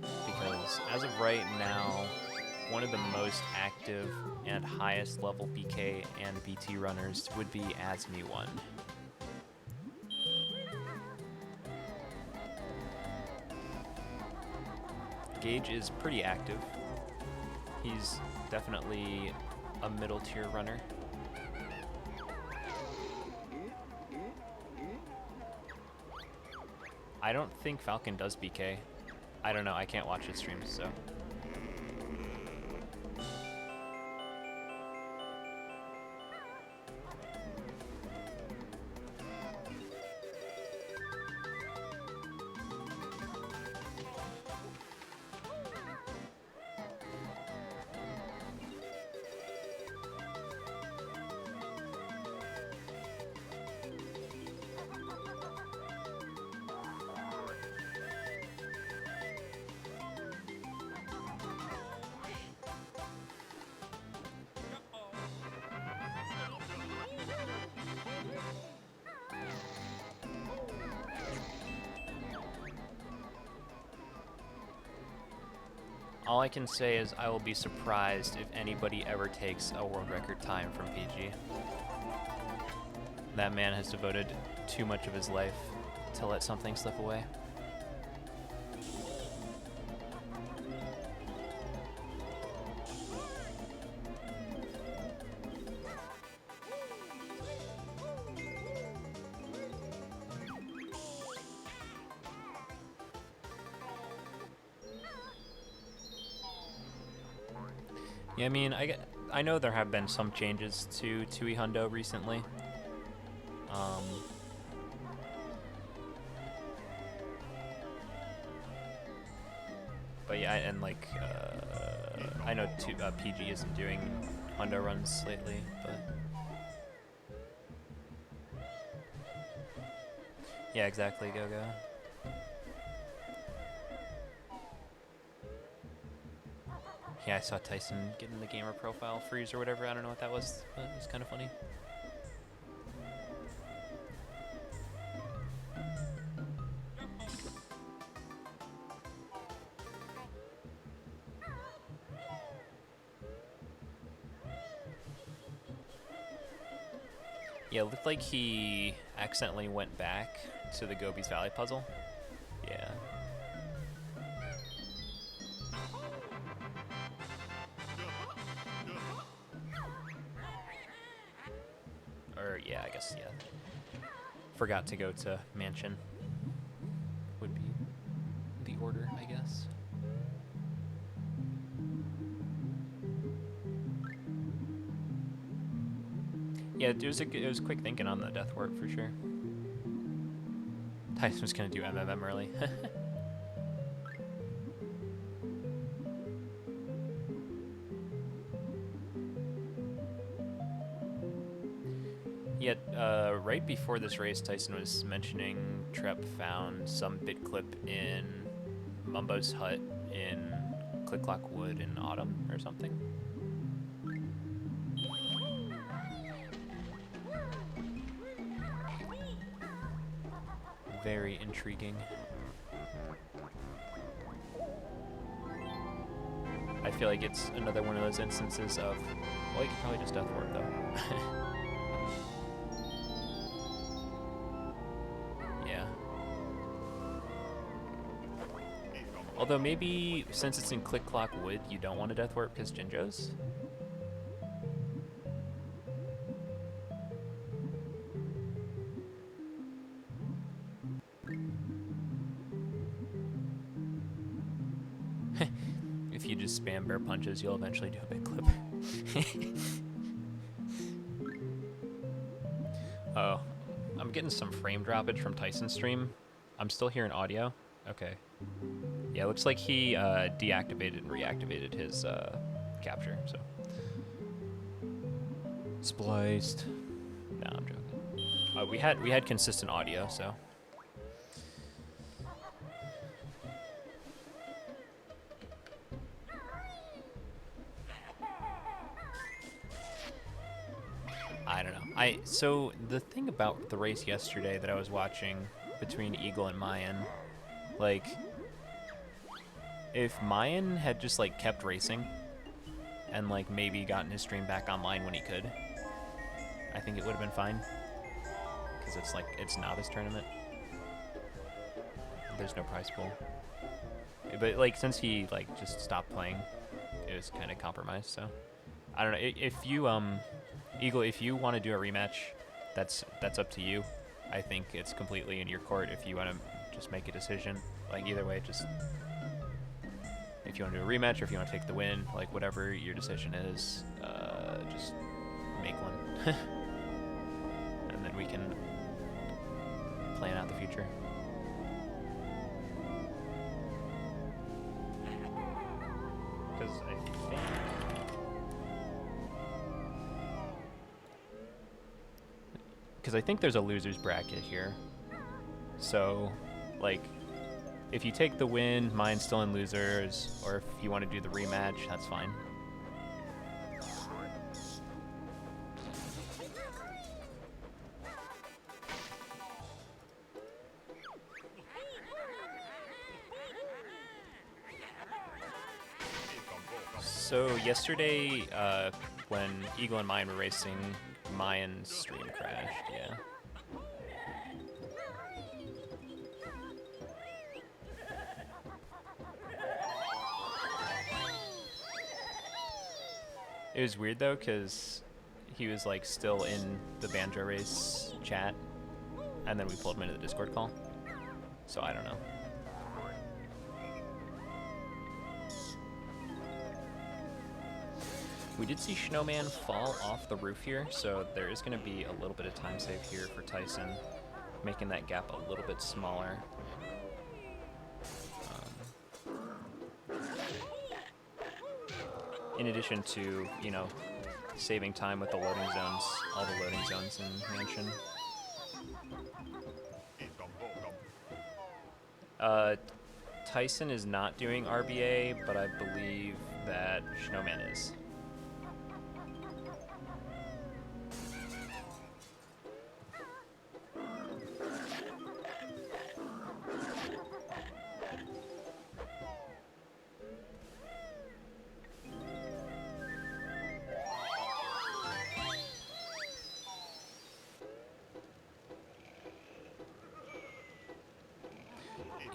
Because as of right now, one of the most active and highest level BK and BT runners would be Asmi1. Gage is pretty active. He's definitely a middle tier runner. I don't think Falcon does BK. I don't know, I can't watch his streams, so. All I can say is I will be surprised if anybody ever takes a world record time from PG. That man has devoted too much of his life to let something slip away. Yeah, I mean, I know there have been some changes to Tui Hundo recently. But yeah, and like, I know PG isn't doing Hundo runs lately, but yeah, exactly, Go-Go. Yeah, I saw Tyson getting the gamer profile freeze or whatever. I don't know what that was, but it was kind of funny. Yeah, it looked like he accidentally went back to the Gobi's Valley puzzle. Yeah. Or, yeah, I guess, yeah. Forgot to go to Mansion. Would be the order, I guess. Yeah, it was quick thinking on the death warp for sure. Tyson was gonna do MMM early. Yet, right before this race, Tyson was mentioning Trep found some bit clip in Mumbo's hut in Click Clock Wood in autumn or something. Very intriguing. I feel like it's another one of those instances of, well, you could probably just death warp though. Yeah. Although maybe since it's in Click Clock Wood, you don't want to death warp because Jinjo's. If you just spam bear punches, you'll eventually do a big clip. Oh, I'm getting some frame droppage from Tyson's stream. I'm still hearing audio. Okay. Yeah, it looks like he deactivated and reactivated his capture, so. Spliced. No, I'm joking. We had consistent audio, so. I don't know. So the thing about the race yesterday that I was watching between Eagle and Mayan, like, If Mayan had just like kept racing and like maybe gotten his stream back online when he could, I think it would have been fine. Because it's like, it's Novice tournament. There's no prize pool. But like, since he like just stopped playing, it was kind of compromised, so. I don't know, if you, Eagle, if you want to do a rematch, that's up to you. I think it's completely in your court if you want to just make a decision. Like, either way, just, if you want to do a rematch or if you want to take the win, like, whatever your decision is, just make one. And then we can plan out the future. Because I think... Because I think there's a loser's bracket here. So, like, if you take the win, mine's still in losers, or if you want to do the rematch, that's fine. So yesterday, when Eagle and Mayan were racing, Mayan's stream crashed, yeah. It was weird though, because he was like still in the Banjo race chat, and then we pulled him into the Discord call. So I don't know. We did see Snowman fall off the roof here, so there is going to be a little bit of time save here for Tyson, making that gap a little bit smaller. In addition to, you know, saving time with the loading zones, all the loading zones in Mansion. Tyson is not doing RBA, but I believe that Snowman is.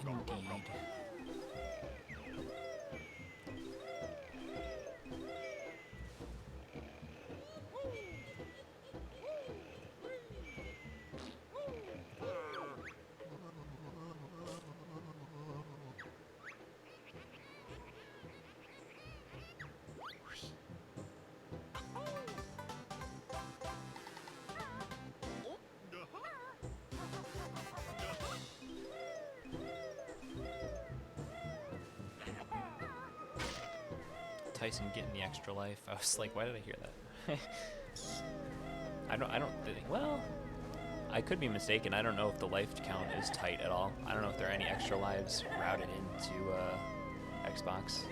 Indeed. Tyson getting the extra life. I was like, why did I hear that? I don't think, well, I could be mistaken. I don't know if the life count is tight at all. I don't know if there are any extra lives routed into Xbox.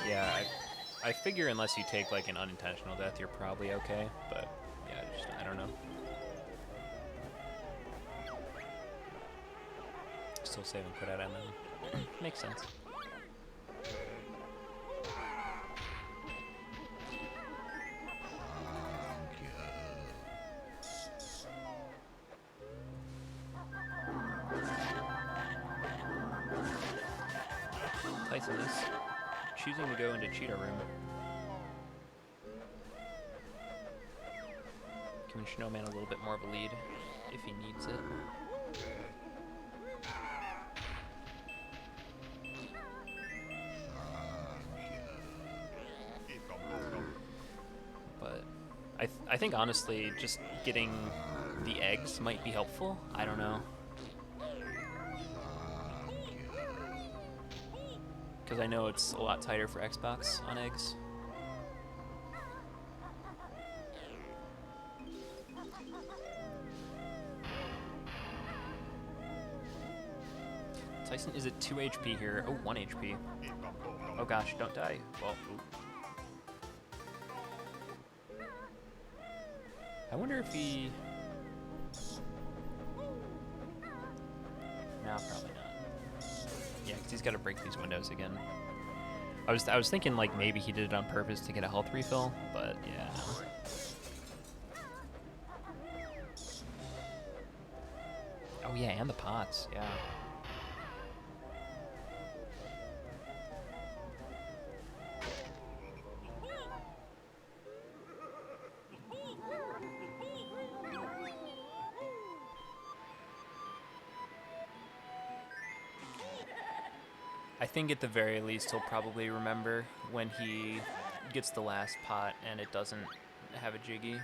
Yeah, I figure unless you take like an unintentional death, you're probably okay, but yeah, just, I don't know. Still save and quit out on them. Makes sense. Tyson is choosing to go into Cheetah Room. Giving Snowman a little bit more of a lead if he needs it. But I think honestly just getting the eggs might be helpful. I don't know. Because I know it's a lot tighter for Xbox on eggs. Tyson is at 2 HP here. Oh, 1 HP. Oh gosh, don't die. Well, ooh. I wonder if he... No, probably not. Yeah, because he's got to break these windows again. I was thinking like maybe he did it on purpose to get a health refill, but yeah, no. Oh yeah, and the pots, yeah. I think at the very least he'll probably remember when he gets the last pot and it doesn't have a jiggy.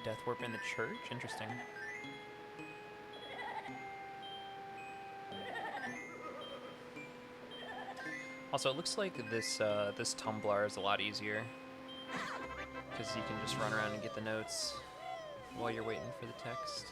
Death Warp in the church? Interesting. Also, it looks like this tumbler is a lot easier because you can just run around and get the notes while you're waiting for the text.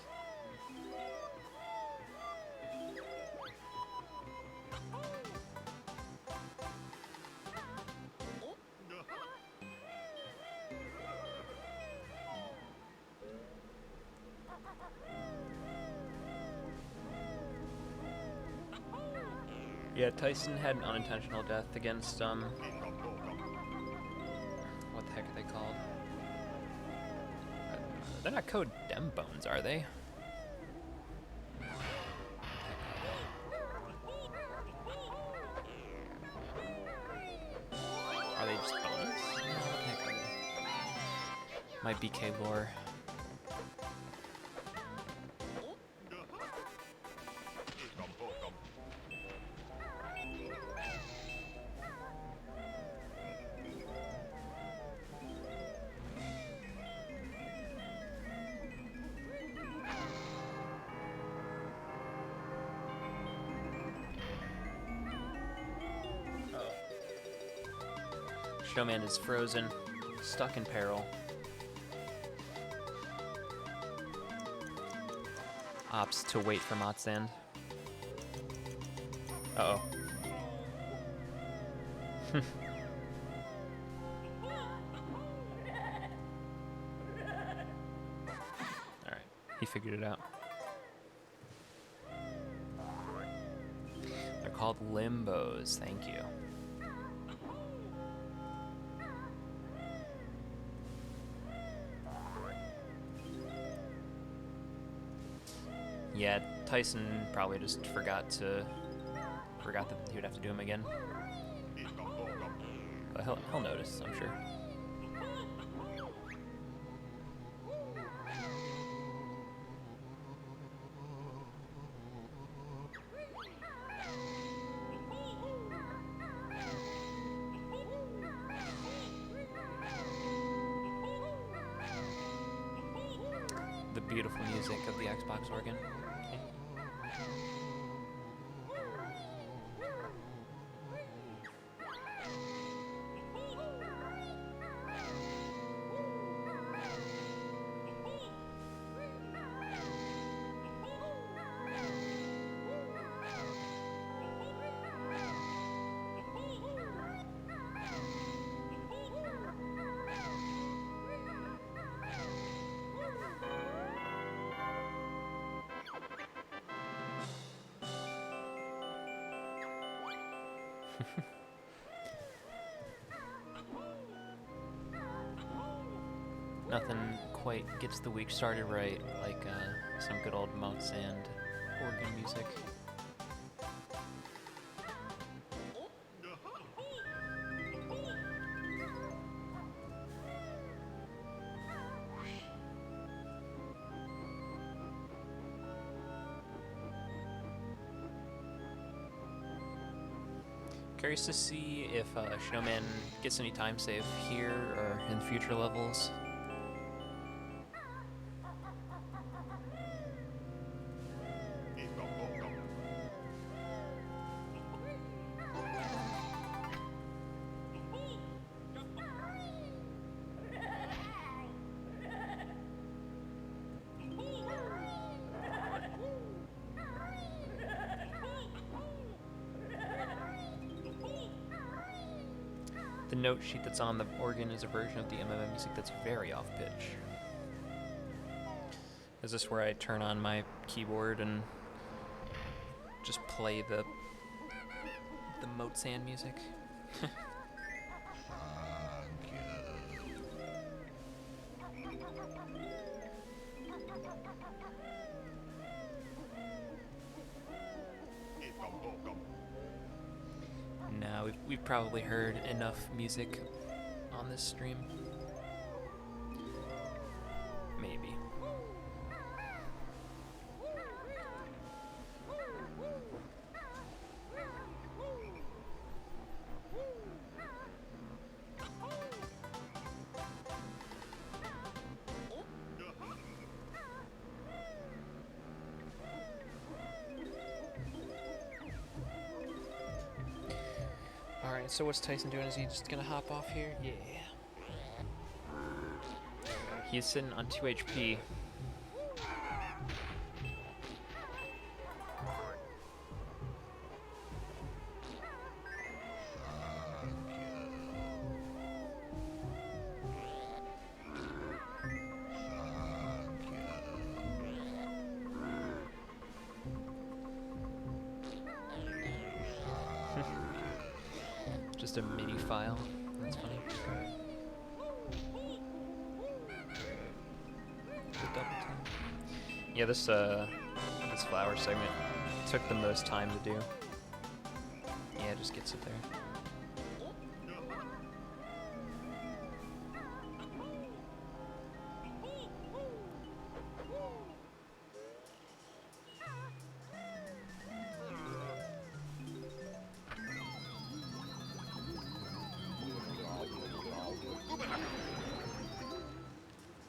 Yeah, Tyson had an unintentional death against, what the heck are they called? They're not code Dem Bones, are they? Are they just bones? What the heck are they? My BK lore. Showman is frozen, stuck in peril. Opts to wait for Motsand. Uh-oh. Alright, he figured it out. They're called limbos, thank you. Yeah, Tyson probably just forgot that he would have to do him again. But he'll notice, I'm sure. The beautiful music of the Xbox organ. Okay. Nothing quite gets the week started right like some good old Motsand organ music. Curious to see if Snowman gets any time save here or in future levels. The note sheet that's on the organ is a version of the MMM music that's very off pitch. Is this where I turn on my keyboard and just play the Mozart music? No, we've probably heard enough music on this stream. Maybe. Alright, so what's Tyson doing? Is he just gonna hop off here? Yeah. He's sitting on 2 HP. Just a MIDI file. That's funny. Yeah, this flower segment took the most time to do. Yeah, just gets it there.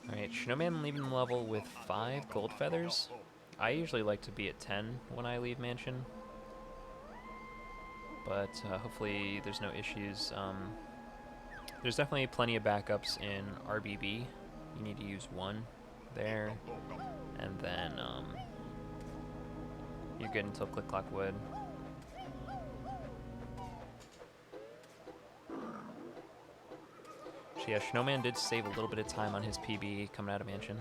Alright, Snowman leaving the level with 5 gold feathers. I usually like to be at 10 when I leave Mansion. But hopefully there's no issues. There's definitely plenty of backups in RBB. You need to use 1 there. And then you're good until Click Clock Wood. So yeah, Snowman did save a little bit of time on his PB coming out of Mansion.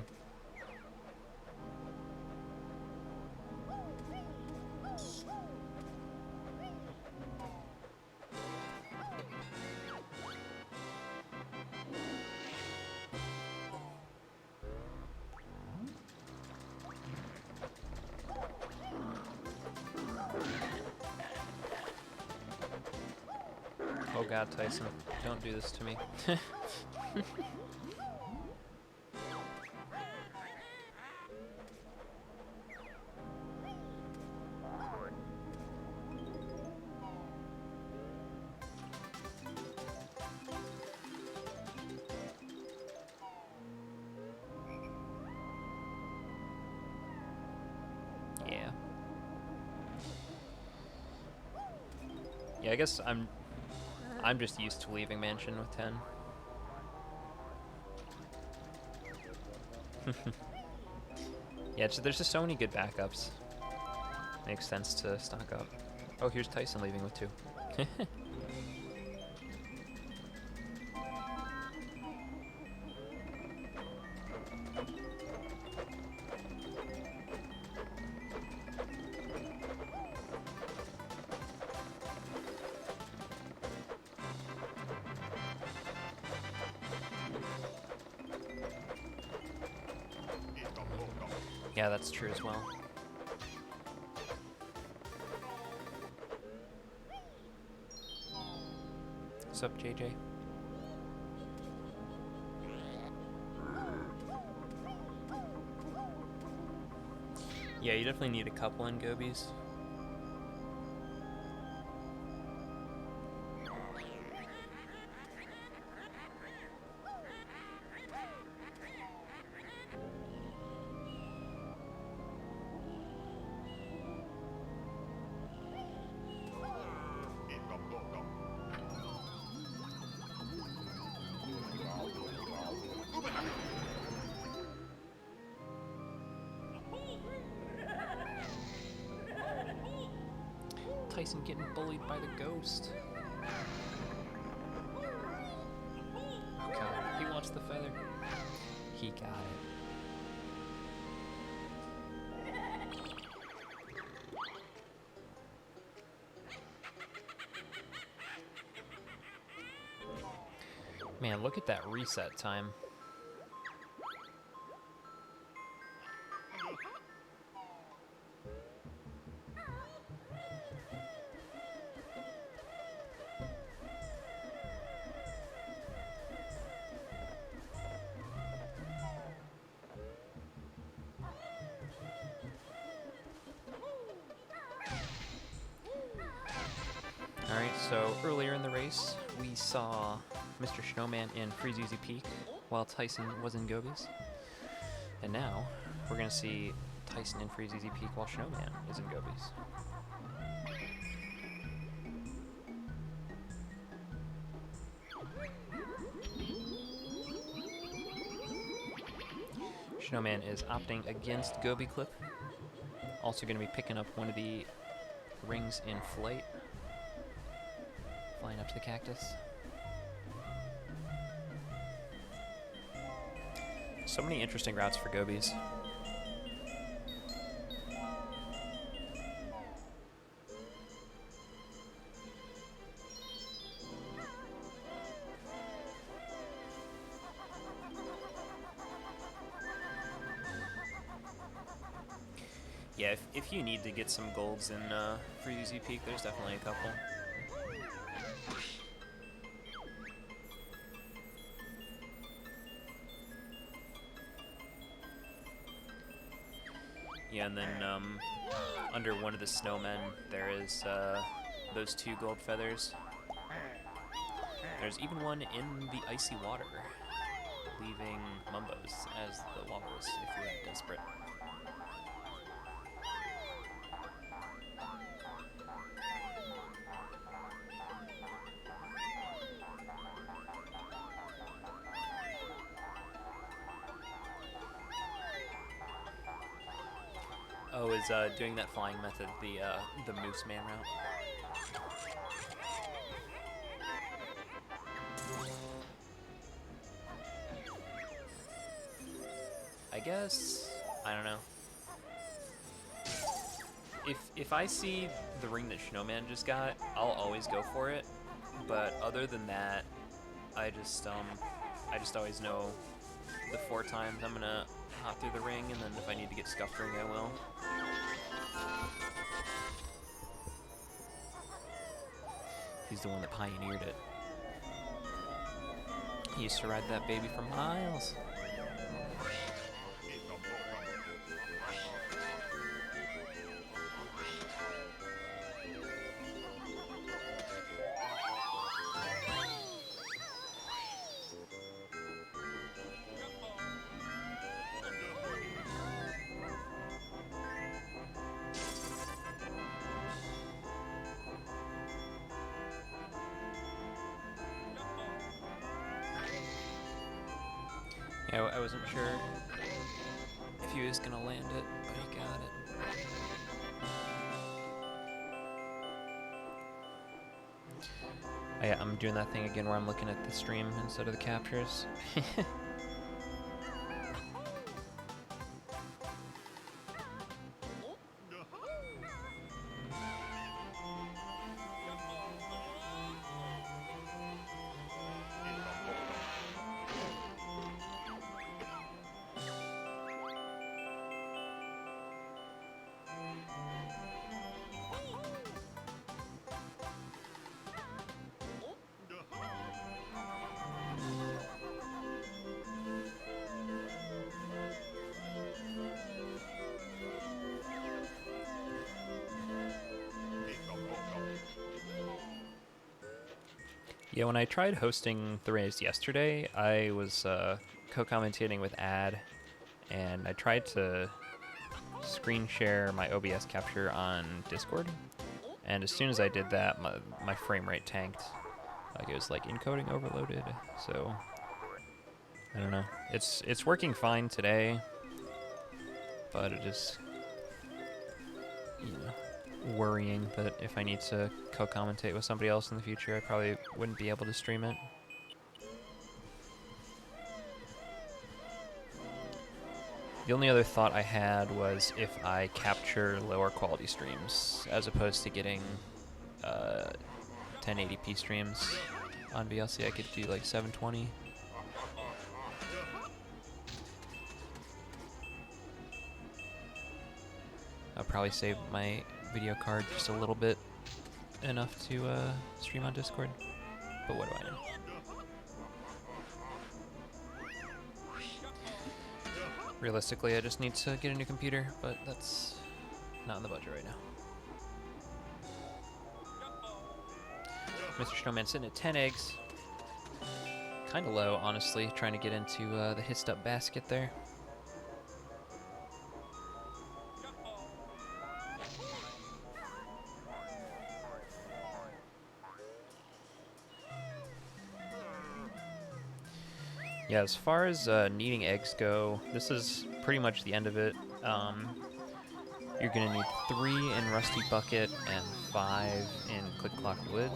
Oh god, Tyson, don't do this to me. Yeah. Yeah, I guess I'm just used to leaving Mansion with 10. Yeah, there's just so many good backups. Makes sense to stock up. Oh, here's Tyson leaving with 2. Yeah, that's true as well. What's up, JJ? Yeah, you definitely need a couple in Gobies. Tyson getting bullied by the ghost. He got it. Man, look at that reset time. Alright, so earlier in the race, we saw Mr. Snowman in Freeze Easy Peak while Tyson was in Gobies. And now, we're going to see Tyson in Freeze Easy Peak while Snowman is in Gobies. Snowman is opting against Gobi Clip. Also going to be picking up one of the rings in flight. Flying up to the cactus. So many interesting routes for Gobies. Yeah, if you need to get some golds in Freeze Easy Peak, there's definitely a couple. Yeah, and then under one of the snowmen, there is those 2 gold feathers. There's even one in the icy water, leaving Mumbos as the walrus if you're that desperate. Oh, is doing that flying method the Moose Man route? I guess, I don't know. If I see the ring that Snowman just got, I'll always go for it. But other than that, I just always know the 4 times I'm gonna hop through the ring, and then if I need to get Scuffed Ring, I will. He's the one that pioneered it. He used to ride that baby for miles. Yeah, I wasn't sure if he was gonna land it, but he got it. Yeah, I'm doing that thing again where I'm looking at the stream instead of the captures. Yeah, when I tried hosting the race yesterday, I was co-commentating with Ad, and I tried to screen share my OBS capture on Discord, and as soon as I did that, my frame rate tanked. Like it was like encoding overloaded, so I don't know. It's working fine today, but it just, you know, worrying that if I need to co-commentate with somebody else in the future, I probably wouldn't be able to stream it. The only other thought I had was if I capture lower quality streams, as opposed to getting 1080p streams on VLC, I could do like 720. I'll probably save my video card just a little bit, enough to stream on Discord, but what do I know? Realistically, I just need to get a new computer, but that's not in the budget right now. Mr. Snowman sitting at 10 eggs. Kind of low, honestly, trying to get into the hissed up basket there. Yeah, as far as needing eggs go, this is pretty much the end of it. You're going to need 3 in Rusty Bucket and 5 in Click Clock Wood.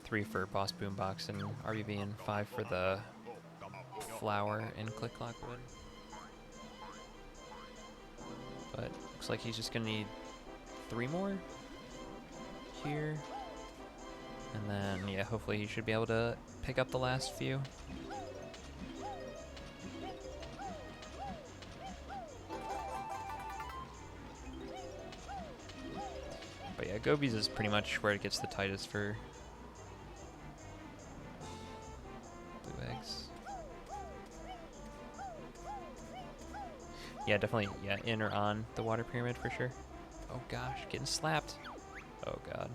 3 for Boss Boombox and RBB, and 5 for the flower in Click Clock Wood. But looks like he's just going to need 3 more here. And then, yeah, hopefully he should be able to pick up the last few. But yeah, Gobies is pretty much where it gets the tightest for blue eggs. Yeah, definitely, yeah, in or on the water pyramid for sure. Oh gosh, getting slapped. Oh god.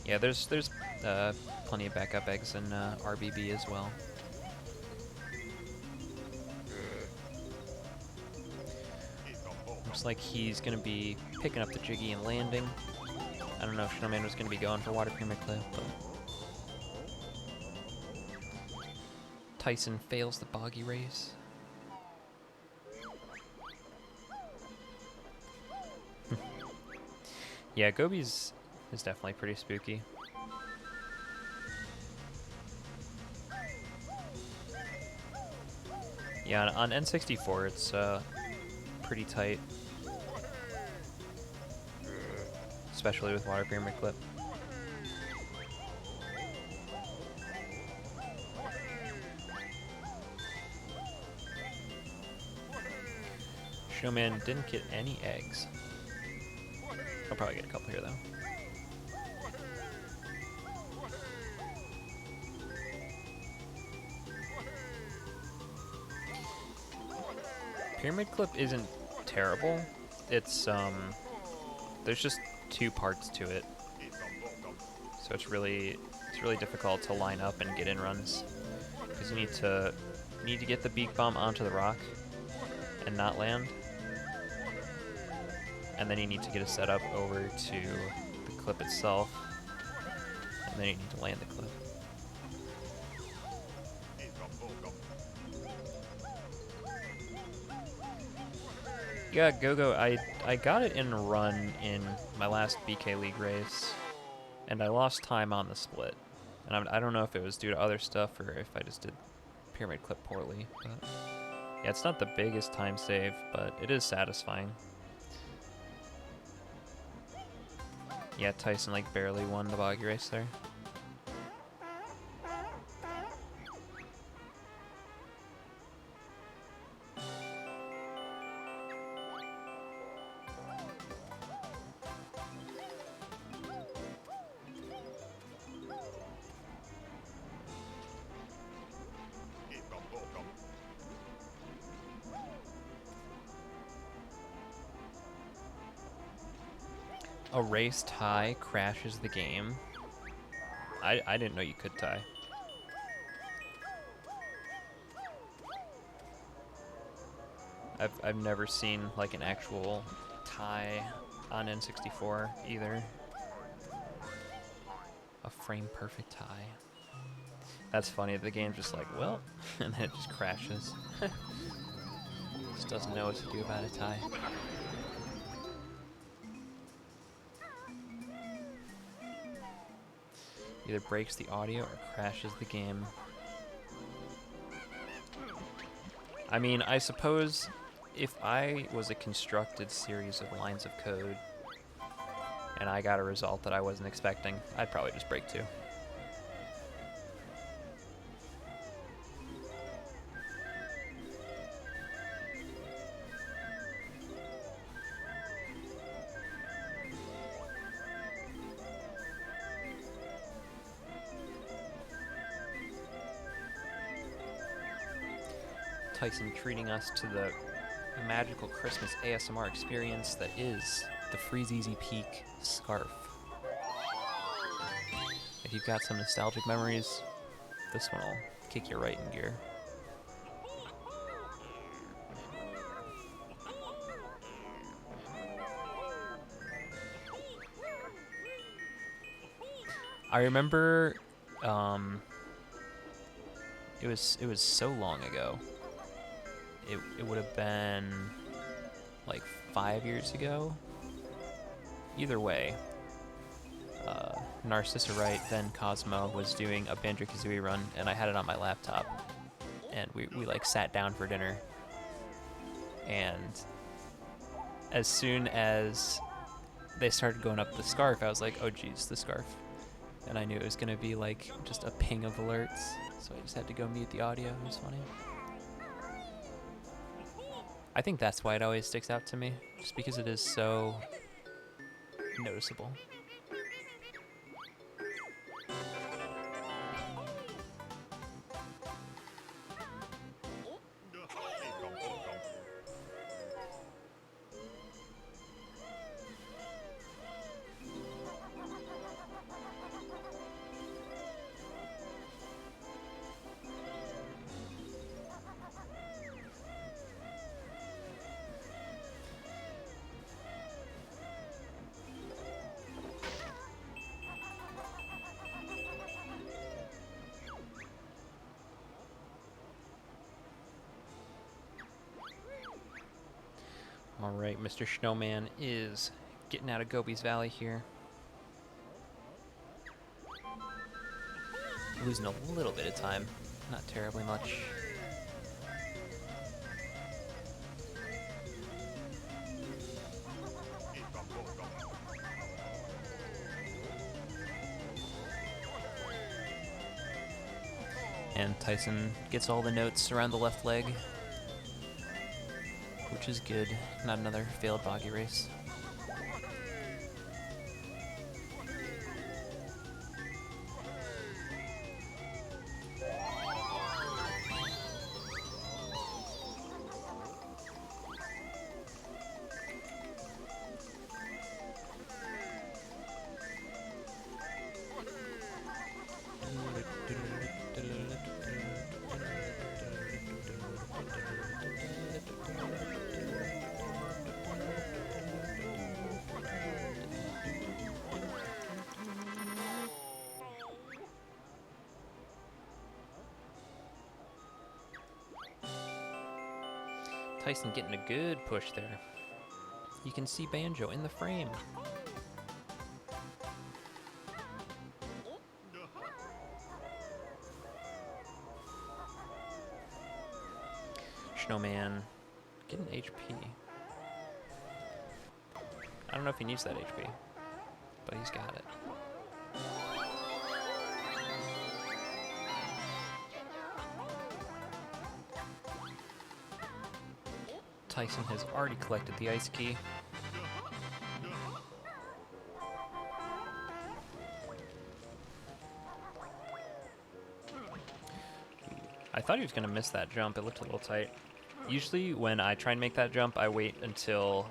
Yeah, there's plenty of backup eggs in RBB as well. Looks like he's going to be picking up the Jiggy and landing. I don't know if Snowman was going to be going for Water Pyramid Cliff, but Tyson fails the Boggy Race. Yeah, Gobies is definitely pretty spooky. Yeah, on N64 it's pretty tight, especially with Water Pyramid Clip. Snowman didn't get any eggs. I'll probably get a couple here though. Pyramid Clip isn't terrible. It's there's just 2 parts to it, so it's really difficult to line up and get in runs because you need to get the beak bomb onto the rock and not land, and then you need to get a setup over to the clip itself, and then you need to land the clip. Yeah, Go-Go, I got it in run in my last BK League race, and I lost time on the split. And I don't know if it was due to other stuff or if I just did Pyramid Clip poorly. But yeah, it's not the biggest time save, but it is satisfying. Yeah, Tyson like barely won the Boggy Race there. A race tie crashes the game. I didn't know you could tie. I've never seen like an actual tie on N64 either. A frame perfect tie. That's funny. The game's just like, well, and then it just crashes. Just doesn't know what to do about a tie. Either breaks the audio or crashes the game. I mean, I suppose if I was a constructed series of lines of code and I got a result that I wasn't expecting, I'd probably just break two. Tyson treating us to the magical Christmas ASMR experience that is the Freeze Easy Peak scarf. If you've got some nostalgic memories, this one will kick you right in gear. I remember it was so long ago. It would have been like 5 years ago. Either way, Narcissa Wright, then Cosmo, was doing a Banjo-Kazooie run, and I had it on my laptop. And we like sat down for dinner. And as soon as they started going up the scarf, I was like, oh geez, the scarf. And I knew it was gonna be like just a ping of alerts. So I just had to go mute the audio. It was funny. I think that's why it always sticks out to me, just because it is so noticeable. Alright, Mr. Snowman is getting out of Gobi's Valley here. Losing a little bit of time, not terribly much. And Tyson gets all the notes around the left leg, which is good. Not another failed boggy race. Tyson getting a good push there. You can see Banjo in the frame. Snowman getting HP. I don't know if he needs that HP, but he's got it. Tyson has already collected the ice key. I thought he was going to miss that jump. It looked a little tight. Usually when I try and make that jump, I wait until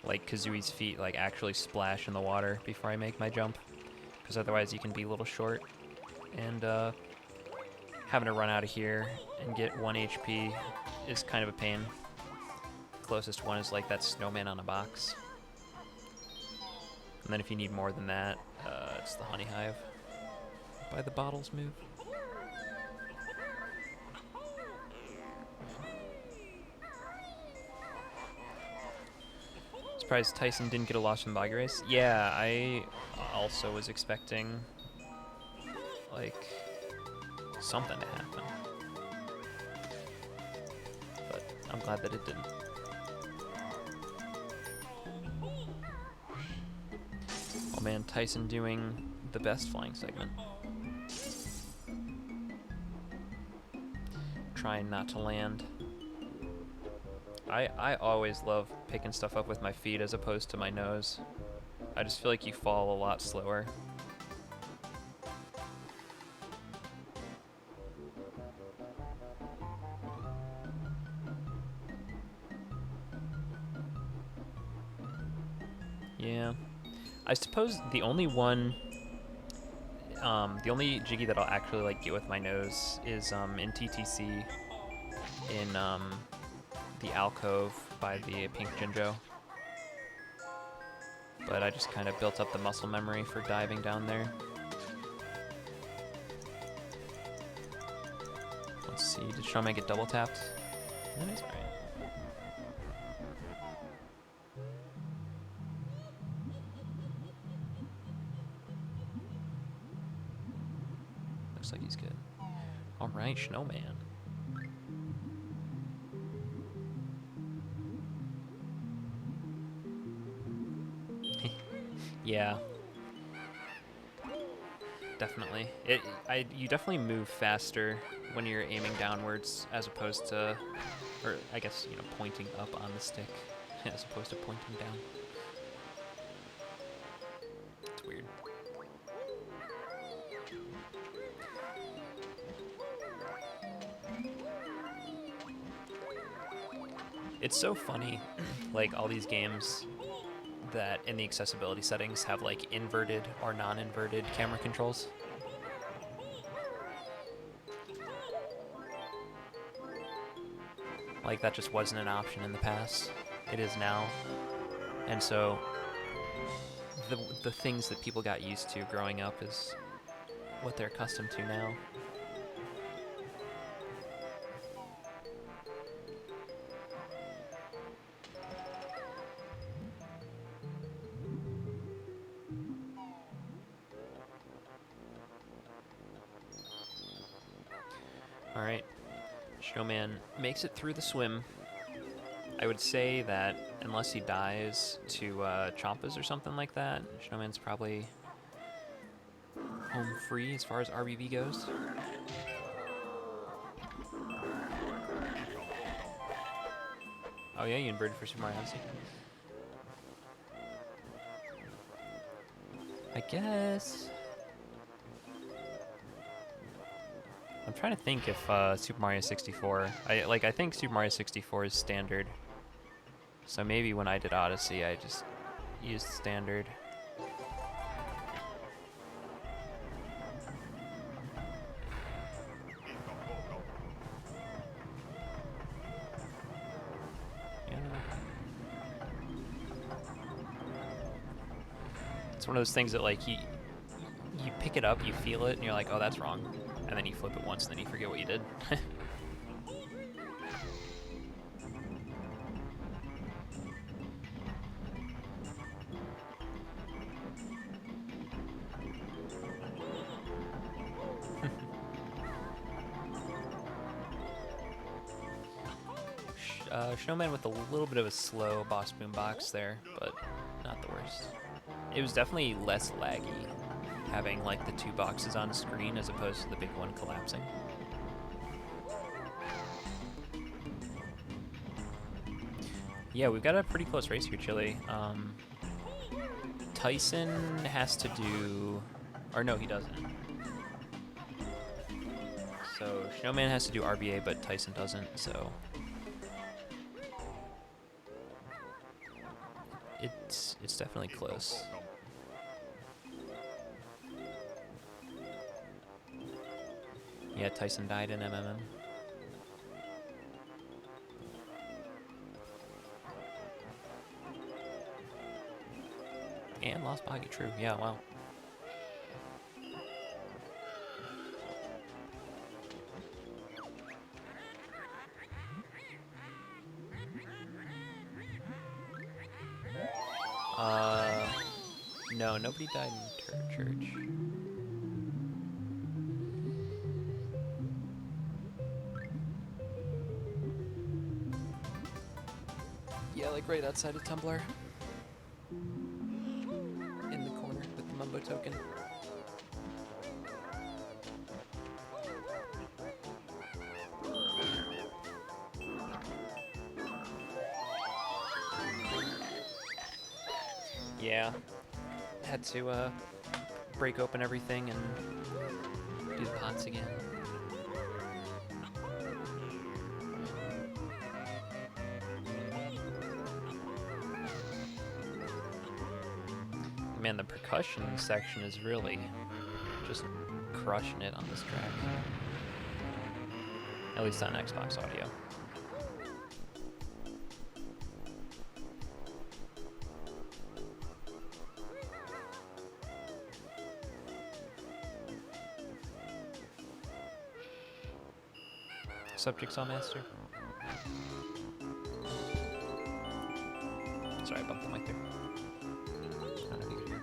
like Kazooie's feet like actually splash in the water before I make my jump, because otherwise you can be a little short, and having to run out of here and get 1 HP is kind of a pain. Closest one is like that snowman on a box. And then if you need more than that, it's the honey hive. By the bottles move. Surprised Tyson didn't get a loss from boggy race. Yeah, I also was expecting like something to happen. But I'm glad that it didn't. Oh man, Tyson doing the best flying segment. Trying not to land. I always love picking stuff up with my feet as opposed to my nose. I just feel like you fall a lot slower. Yeah. I suppose the only jiggy that I'll actually like get with my nose is in TTC in the alcove by the pink Jinjo. But I just kind of built up the muscle memory for diving down there. Let's see, did Showman get double tapped? That is right. Looks like he's good. All right, Snowman. Yeah. Definitely. You definitely move faster when you're aiming downwards as opposed to, or I guess, you know, pointing up on the stick as opposed to pointing down. It's weird. It's so funny, like all these games that in the accessibility settings have like inverted or non-inverted camera controls. Like that just wasn't an option in the past. It is now. And so the things that people got used to growing up is what they're accustomed to now. All right, Snowman makes it through the swim. I would say that unless he dies to Chompas or something like that, Snowman's probably home free as far as RBV goes. Oh yeah, you inverted for Super Mario Odyssey. I guess. I'm trying to think if Super Mario 64. I think Super Mario 64 is standard. So maybe when I did Odyssey, I just used standard. Yeah. It's one of those things that like you pick it up, you feel it, and you're like, oh, that's wrong. And then you flip it once, and then you forget what you did. Snowman with a little bit of a slow boss boombox there, but not the worst. It was definitely less laggy having like the two boxes on screen as opposed to the big one collapsing. Yeah, we've got a pretty close race here, Chili. Tyson has to do, or no, he doesn't. So Snowman has to do RBA, but Tyson doesn't, so it's definitely close. Yeah, Tyson died in MMM. And lost Boggy, true. Yeah, wow. No, nobody died in Church. Yeah, like right outside of Tumblr. In the corner with the Mumbo token. Yeah, had to break open everything and do the pots again. Man, the percussion section is really just crushing it on this track. At least on Xbox Audio. Subjects on Master. Sorry, I bumped the mic there. I don't know if you could hear.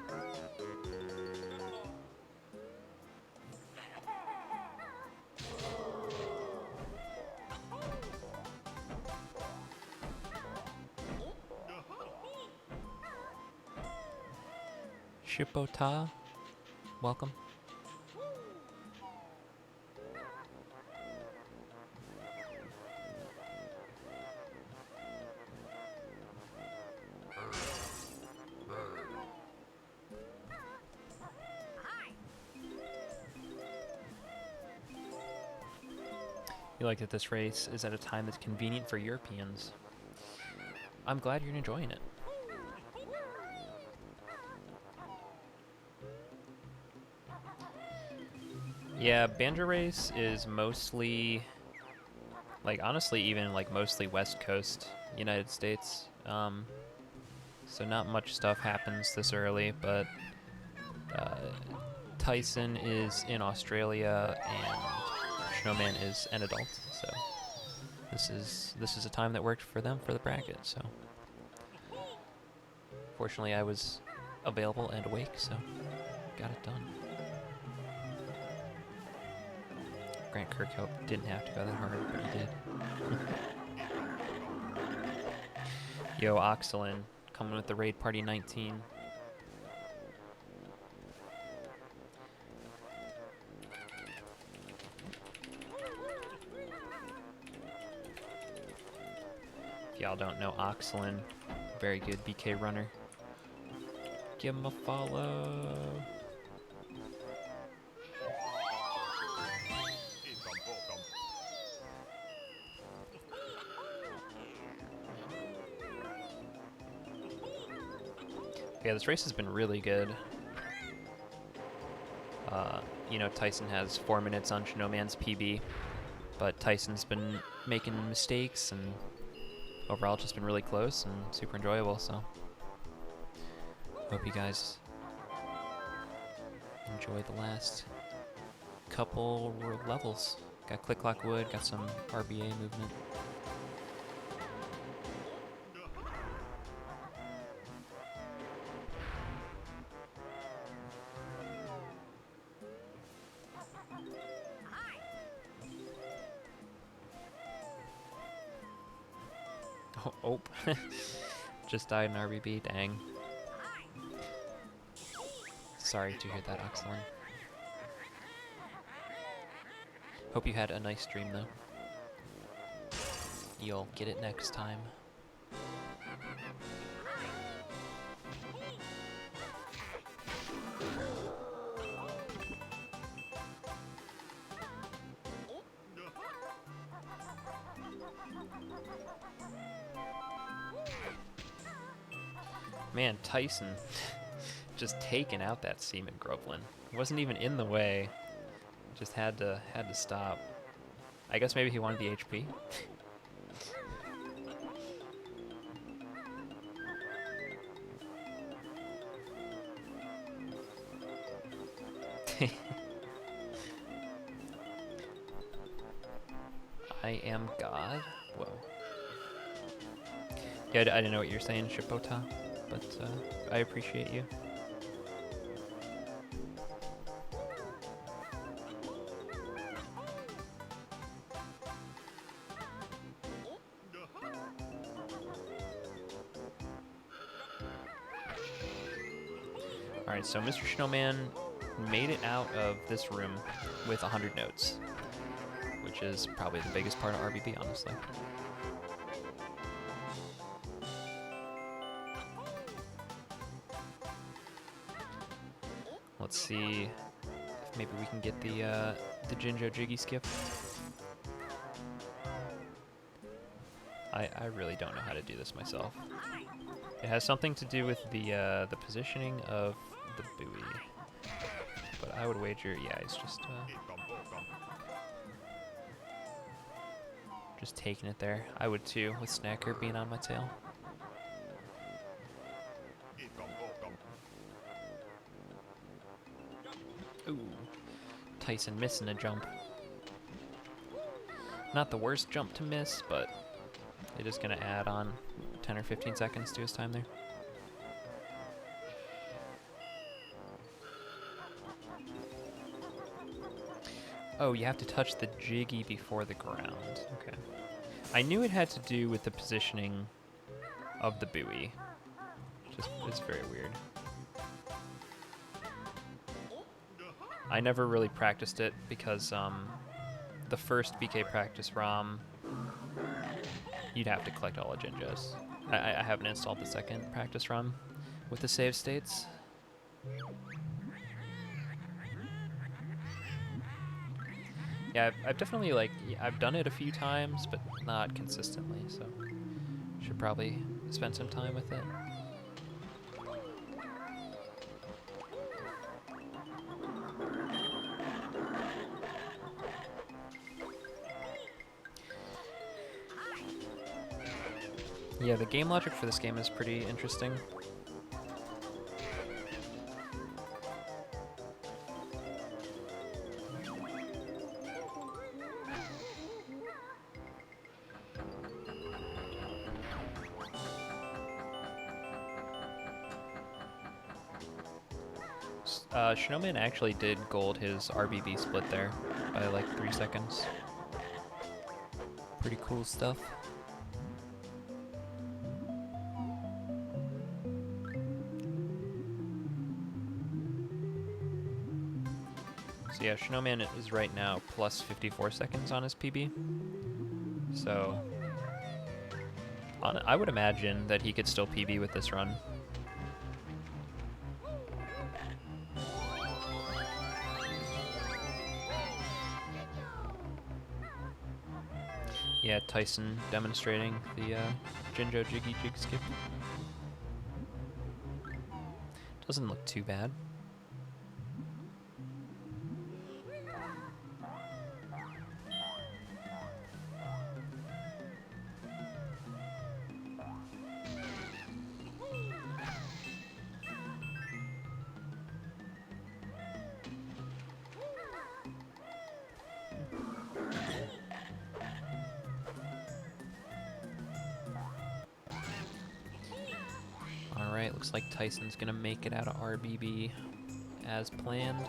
Shipota, welcome. You like that this race is at a time that's convenient for Europeans. I'm glad you're enjoying it. Yeah, Banjo Race is mostly, like, honestly, even, like, mostly West Coast United States. So not much stuff happens this early, but Tyson is in Australia and Snowman is an adult, so this is a time that worked for them for the bracket. So fortunately, I was available and awake, so got it done. Grant Kirkhope didn't have to go that hard, but he did. Yo, Oxalin coming with the Raid Party 19. If y'all don't know Oxalin, very good BK runner. Give him a follow. Yeah, this race has been really good. You know, Tyson has 4 minutes on Snowman's PB, but Tyson's been making mistakes, and overall just been really close and super enjoyable, so hope you guys enjoy the last couple levels. Got Click Clock Wood, got some RBA movement. Oh, just died in RBB, dang. Sorry to hear that, Oxalin. Hope you had a nice stream, though. You'll get it next time. Man, Tyson just taking out that Seaman Grovelin. Wasn't even in the way. Just had to stop. I guess maybe he wanted the HP. I am God. Whoa. Yeah, I didn't know what you were saying, Shipota, but I appreciate you. Alright, so Mr. Snowman made it out of this room with 100 notes, which is probably the biggest part of RBB, honestly. Let's see if maybe we can get the Jinjo Jiggy skip. I really don't know how to do this myself. It has something to do with the positioning of the buoy, but I would wager, yeah, he's just taking it there. I would too, with Snacker being on my tail. Ooh, Tyson missing a jump. Not the worst jump to miss, but it is going to add on 10 or 15 seconds to his time there. Oh, you have to touch the jiggy before the ground. Okay. I knew it had to do with the positioning of the buoy. Just, it's very weird. I never really practiced it because the first BK practice ROM, you'd have to collect all the Jinjos. I haven't installed the second practice ROM with the save states. Yeah, I've definitely, like, I've done it a few times, but not consistently, so should probably spend some time with it. Yeah, the game logic for this game is pretty interesting. Snowman actually did gold his RBB split there by like 3 seconds. Pretty cool stuff. So yeah, Snowman is right now plus 54 seconds on his PB. So I would imagine that he could still PB with this run. Yeah, Tyson demonstrating the Jinjo Jiggy Jig skip. Doesn't look too bad. Alright, looks like Tyson's gonna make it out of RBB as planned.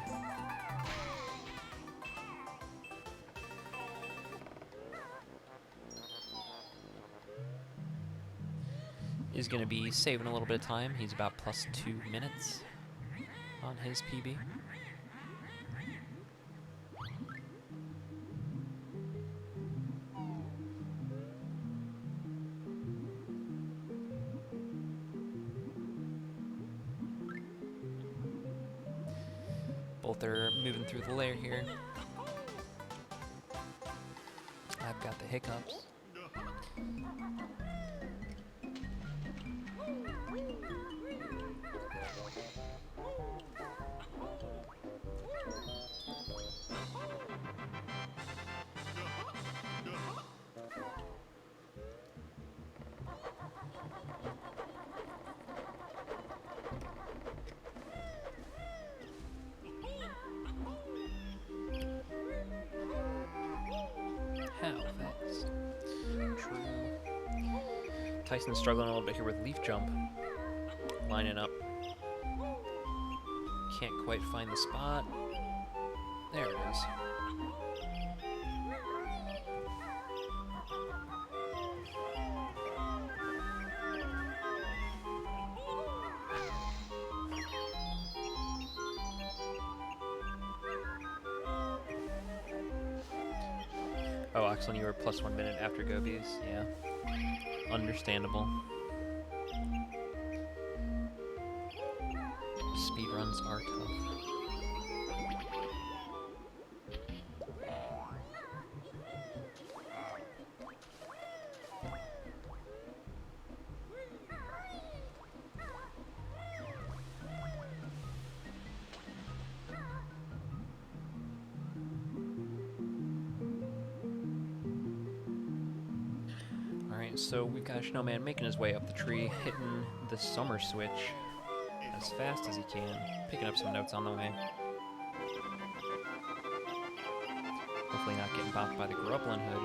He's gonna be saving a little bit of time. He's about plus 2 minutes on his PB. Both are moving through the layer here. I've got the hiccups. How fast? True. Tyson's struggling a little bit here with leaf jump. Lining up. Can't quite find the spot. There it is. Xbox when you were plus 1 minute after Gobies. Yeah. Understandable. Speedruns are tough. Alright, so we've got Snowman making his way up the tree, hitting the summer switch as fast as he can, picking up some notes on the way. Hopefully not getting bopped by the Grublin hood.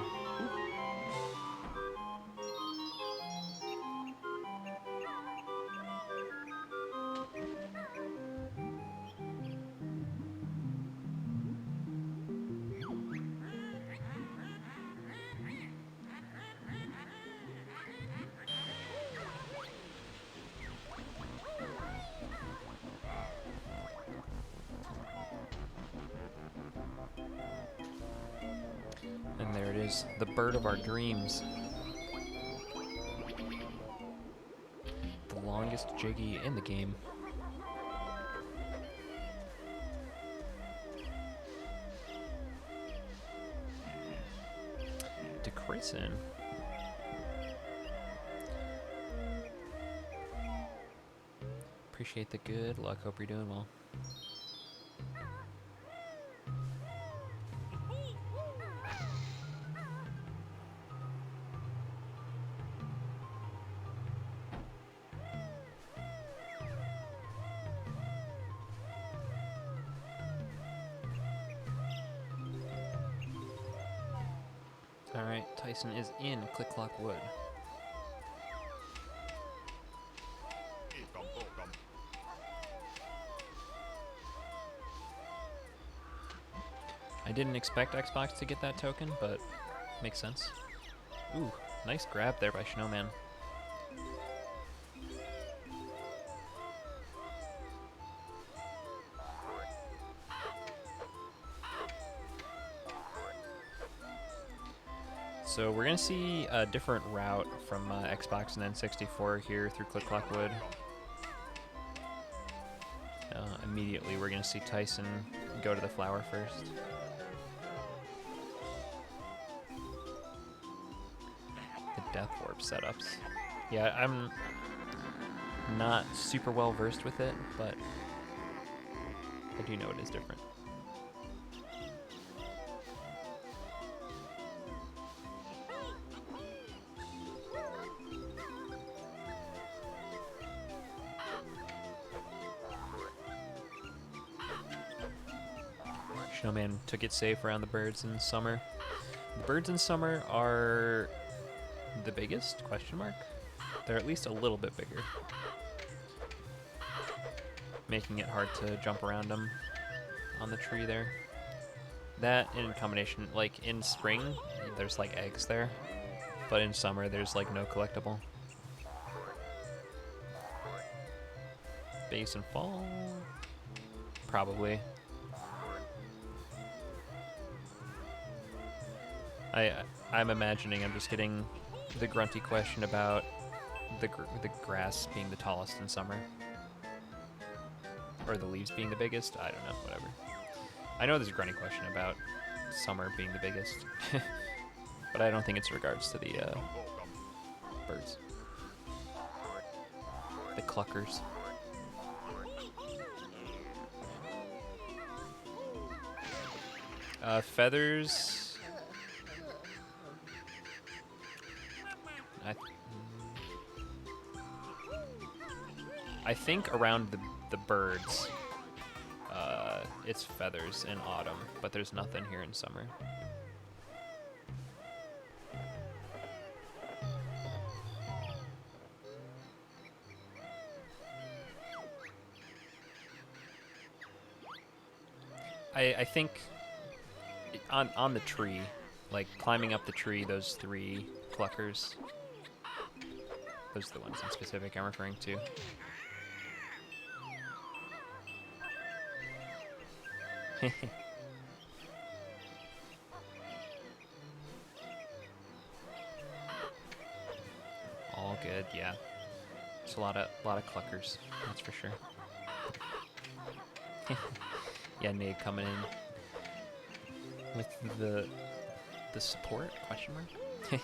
And there it is, the bird of our dreams. The longest Jiggy in the game. DeCrison. Appreciate the good luck, hope you're doing well. Alright, Tyson is in Click Clock Wood. I didn't expect Xbox to get that token, but makes sense. Ooh, nice grab there by Snowman. So we're going to see a different route from Xbox and N64 here through Click Clock Wood. Immediately we're going to see Tyson go to the flower first. The Death Warp setups. Yeah, I'm not super well versed with it, but I do know it is different. Snowman took it safe around the birds in summer. The birds in summer are the biggest? Question mark? They're at least a little bit bigger, making it hard to jump around them on the tree there. That in combination, like in spring, there's like eggs there, but in summer there's like no collectible. Base and fall? Probably. I'm imagining I'm just getting the grunty question about the grass being the tallest in summer. Or the leaves being the biggest? I don't know, whatever. I know there's a grunty question about summer being the biggest. But I don't think it's in regards to the birds. The cluckers. Feathers... I think around the birds, it's feathers in autumn, but there's nothing here in summer. I think on the tree, like climbing up the tree, those three cluckers, those are the ones in specific I'm referring to. good, yeah. It's a lot of cluckers, that's for sure. Yeah, Nate coming in with the support, question mark?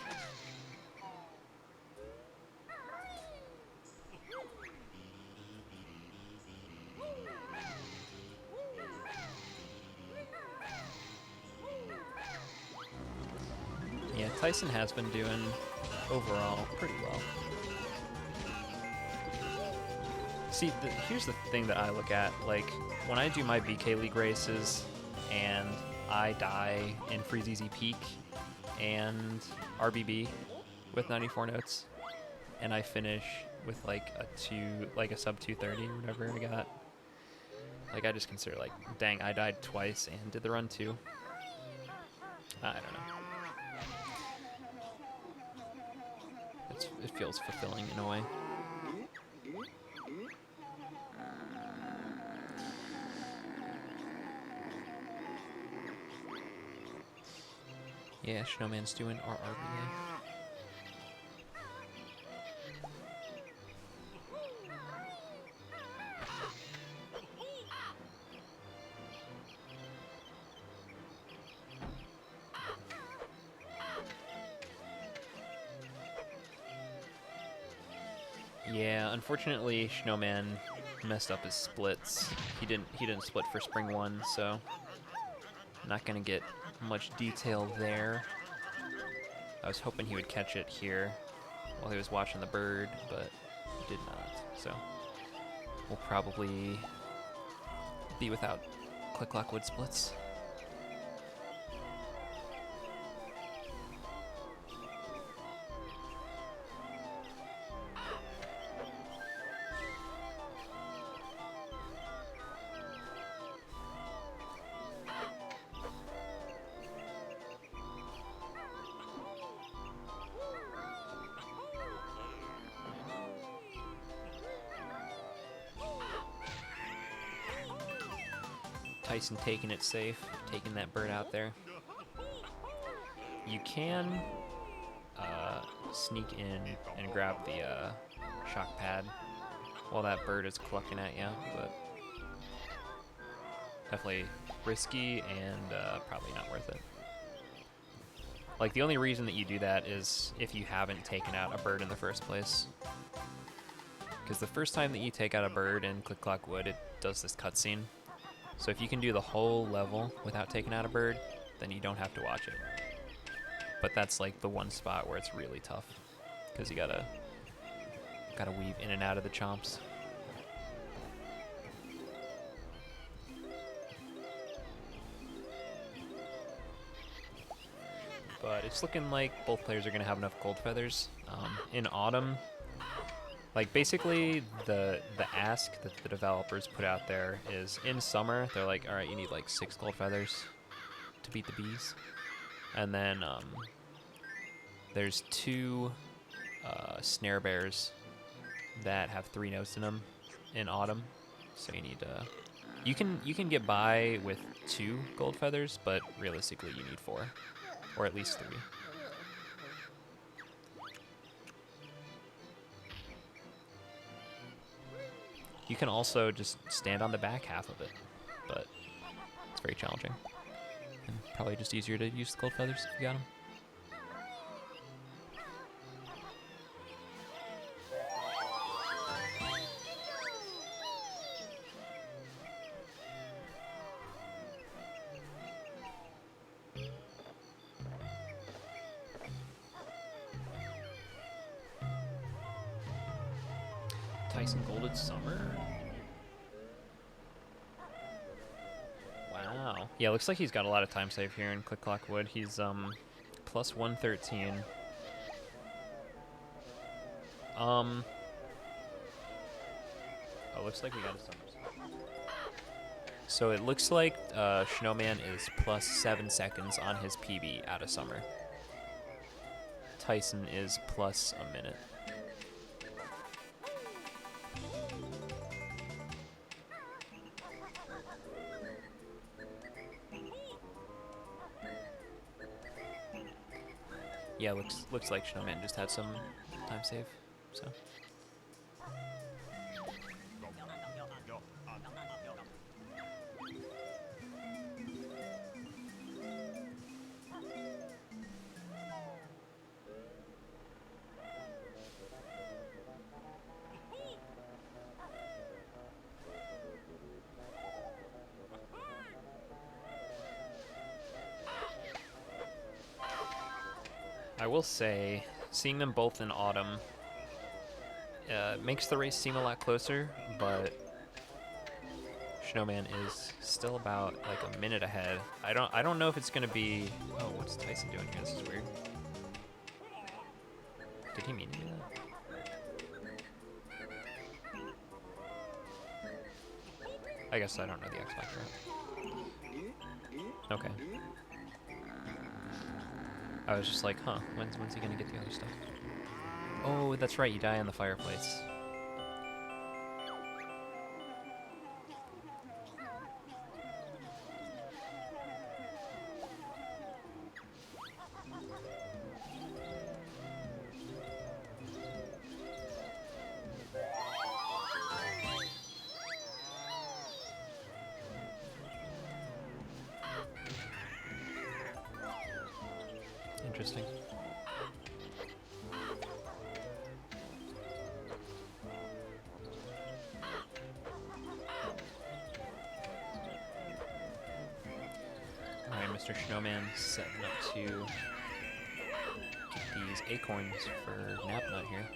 Yeah, Tyson has been doing overall pretty well. See, here's the thing that I look at. Like, when I do my BK League races and I die in Freeze Easy Peak and RBB with 94 notes, and I finish with like a sub 230 or whatever I got. Like, I just consider like, dang, I died twice and did the run too. I don't know. It feels fulfilling in a way. Yeah, Snowman's doing RRBA. Yeah, unfortunately, Snowman messed up his splits. He didn't split for Spring 1, so not gonna get much detail there. I was hoping he would catch it here while he was watching the bird, but he did not. So we'll probably be without Click Clock Wood splits. Tyson taking it safe, taking that bird out there. You can sneak in and grab the shock pad while that bird is clucking at you, but definitely risky and probably not worth it. Like, the only reason that you do that is if you haven't taken out a bird in the first place. Because the first time that you take out a bird in Click Clock Wood, it does this cutscene. So if you can do the whole level without taking out a bird, then you don't have to watch it. But that's like the one spot where it's really tough, because you gotta weave in and out of the chomps. But it's looking like both players are gonna have enough gold feathers. In autumn, like, basically the ask that the developers put out there is, in summer they're like, all right, you need like 6 gold feathers to beat the bees, and then there's 2 snare bears that have 3 notes in them in autumn, so you need you can get by with 2 gold feathers, but realistically you need 4, or at least 3. You can also just stand on the back half of it, but it's very challenging. And probably just easier to use the gold feathers if you got them. Tyson Golded Summer. Wow. Yeah, looks like he's got a lot of time save here in Click Clock Wood. He's plus 113. Oh, looks like we got a summer. So it looks like Snowman is plus 7 seconds on his PB out of summer. Tyson is plus a minute. Yeah, looks like Snowman just had some time save So. I will say, seeing them both in autumn makes the race seem a lot closer, but Snowman is still about like a minute ahead. I don't know if it's gonna be. Oh, what's Tyson doing here? This is weird. Did he mean to do that? I guess I don't know the X Factor. Okay. I was just like, huh, when's he gonna get the other stuff? Oh, that's right, you die in the fireplace. Interesting. Alright, Mr. Snowman setting up to get these acorns for Napnut here.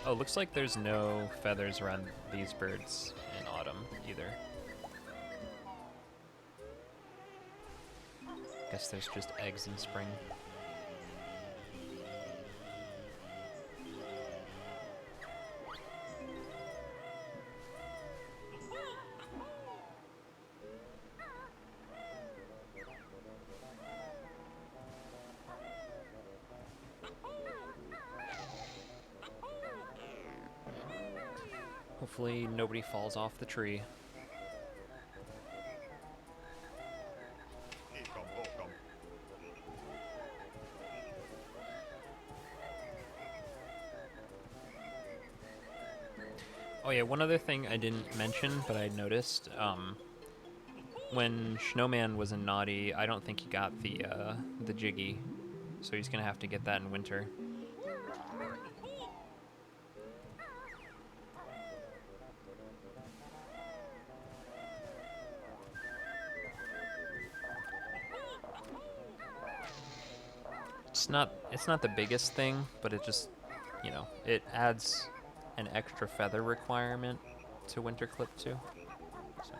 Oh, looks like there's no feathers around these birds in autumn either. Guess there's just eggs in spring. Hopefully nobody falls off the tree. Oh yeah, one other thing I didn't mention, but I noticed, when Snowman was in Naughty, I don't think he got the Jiggy, so he's gonna have to get that in winter. It's not the biggest thing, but it just, you know, it adds an extra feather requirement to Winter Clip too. So.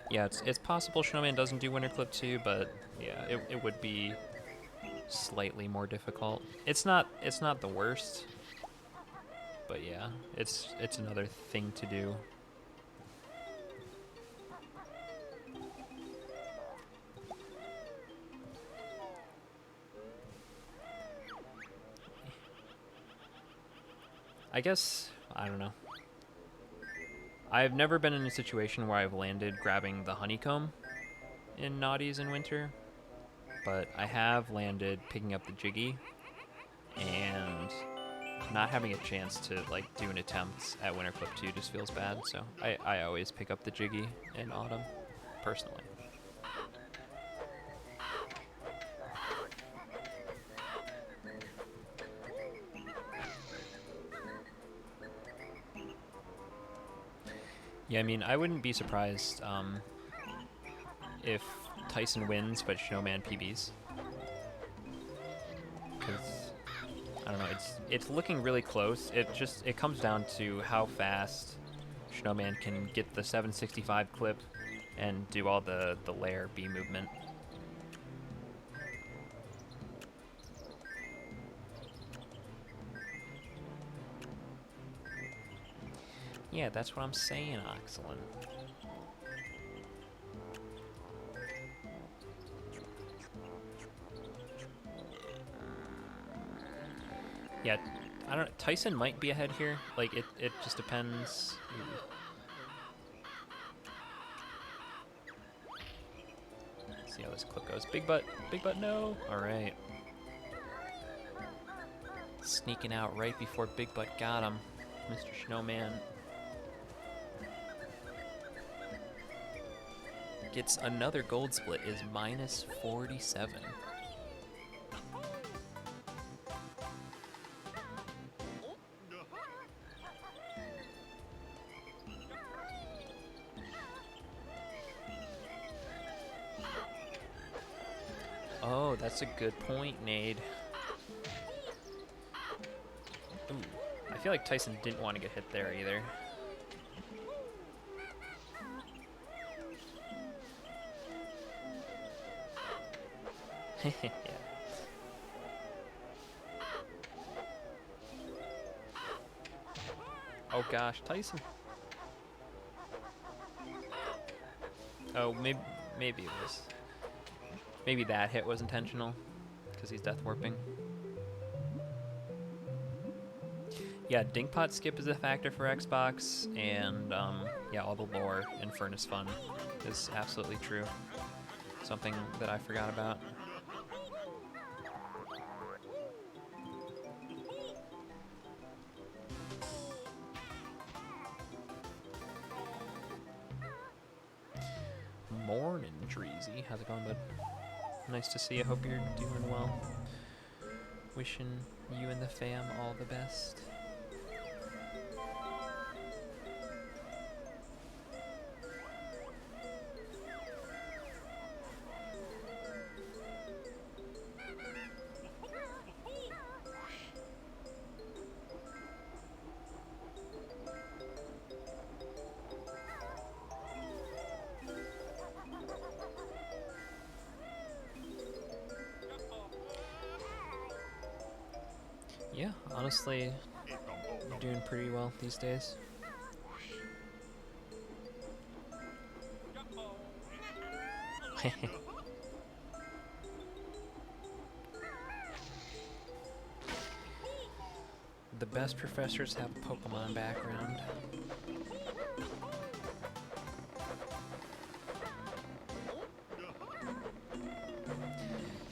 Yeah, it's possible Snowman doesn't do Winter Clip 2, but yeah, it would be slightly more difficult. It's not the worst, but yeah, it's another thing to do. I guess, I don't know. I've never been in a situation where I've landed grabbing the honeycomb in Naughties in winter, but I have landed picking up the Jiggy, and not having a chance to like do an attempt at Winter Clip 2 just feels bad, so I always pick up the Jiggy in autumn, personally. Yeah, I mean, I wouldn't be surprised if Tyson wins, but Snowman PBs. Because, I don't know, it's looking really close. It comes down to how fast Snowman can get the 765 clip and do all the layer B movement. Yeah, that's what I'm saying, Oxalin. Yeah, I don't know. Tyson might be ahead here. Like, it just depends. See how this clip goes. Big butt, no. All right. Sneaking out right before Big Butt got him, Mr. Snowman. Gets another gold split, is minus 47. Oh, that's a good point, Nade. Ooh, I feel like Tyson didn't want to get hit there either. Yeah. Oh gosh, Tyson. Oh, maybe it was. Maybe that hit was intentional, because he's death warping. Yeah, Dinkpot skip is a factor for Xbox, and yeah, all the lore in Furnace Fun is absolutely true. Something that I forgot about. Morning, Dreezy. How's it going, bud? Nice to see you. Hope you're doing well. Wishing you and the fam all the best. Yeah, honestly, doing pretty well these days. The best professors have Pokemon background.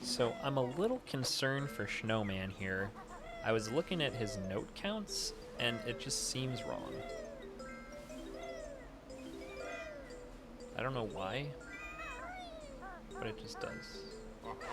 So I'm a little concerned for Snowman here. I was looking at his note counts, and it just seems wrong. I don't know why, but it just does. Oh gosh.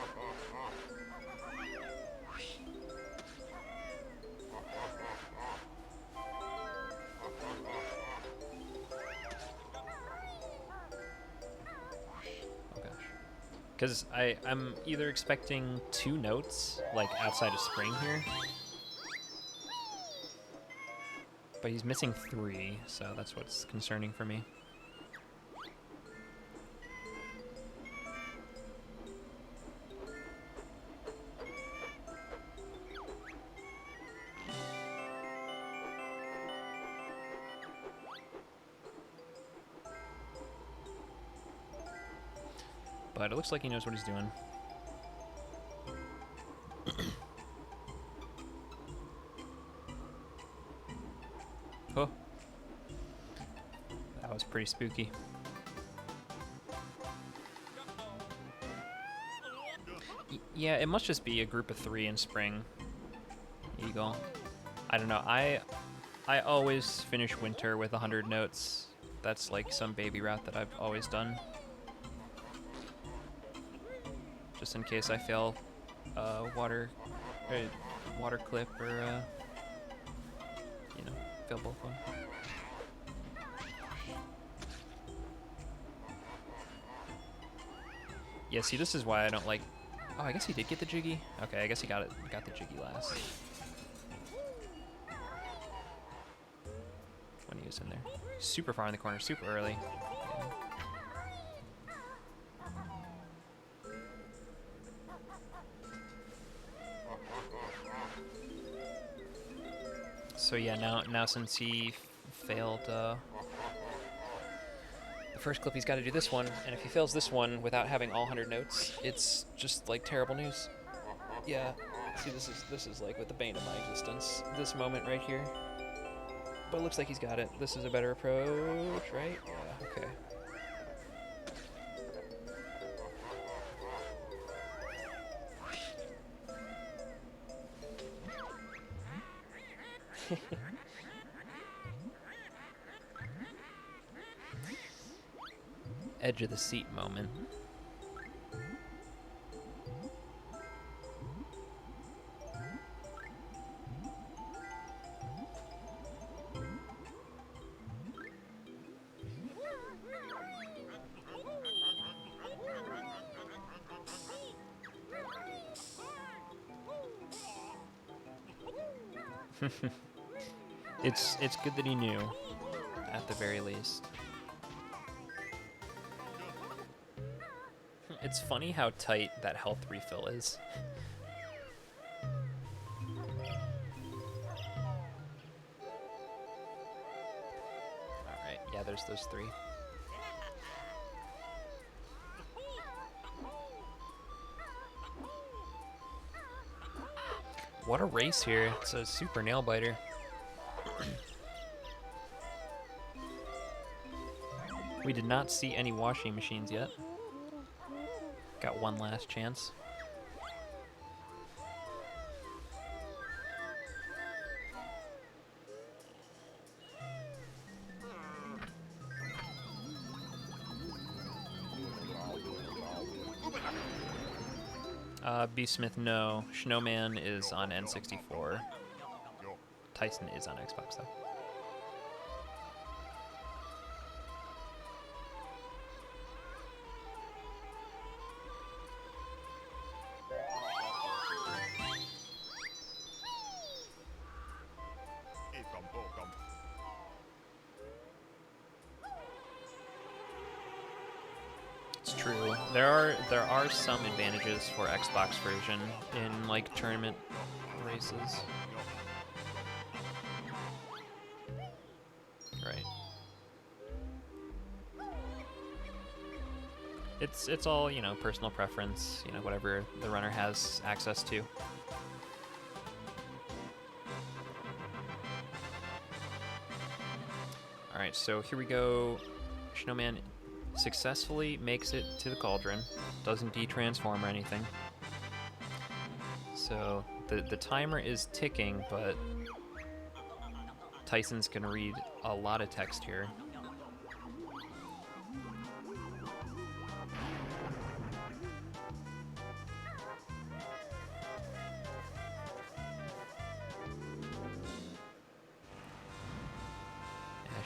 Because I'm either expecting 2 notes, like outside of spring here, but he's missing 3, so that's what's concerning for me. But it looks like he knows what he's doing. Oh. That was pretty spooky. Yeah, it must just be a group of 3 in spring. Eagle. I don't know. I always finish winter with 100 notes. That's like some baby route that I've always done. Just in case I fail water clip or you know, fail both of them. Yeah, see, this is why I don't like. Oh, I guess he did get the Jiggy. Okay, I guess he got the Jiggy last. When he was in there, super far in the corner, super early. Yeah. So yeah, now since he failed the first clip, he's got to do this one, and if he fails this one without having all 100 notes, it's just like terrible news. Yeah, see, this is like with the bane of my existence. This moment right here. But it looks like he's got it. This is a better approach, right? Yeah, okay. Edge of the seat moment. It's good that he knew, at the very least. It's funny how tight that health refill is. Alright, yeah, there's those 3. What a race here. It's a super nail biter. We did not see any washing machines yet. Got one last chance. B. Smith, no. Snowman is on N64. Tyson is on Xbox, though. It's true. There are some advantages for Xbox version in like tournament races. Right. It's all, you know, personal preference, you know, whatever the runner has access to. All right, so here we go. Snowman successfully makes it to the cauldron, doesn't de-transform or anything. So the timer is ticking, but Tyson's gonna read a lot of text here.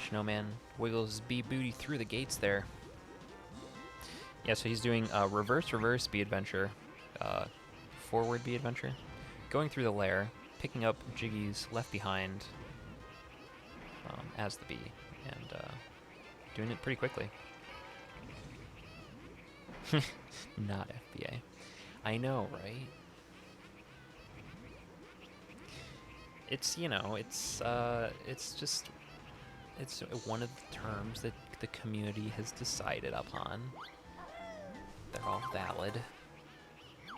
Snowman wiggles his bee booty through the gates there. Yeah, so he's doing reverse bee adventure, forward bee adventure, going through the lair, picking up Jiggy's left behind as the bee, and doing it pretty quickly. Not FBA. I know, right? It's, you know, it's just, it's one of the terms that the community has decided upon. They're all valid.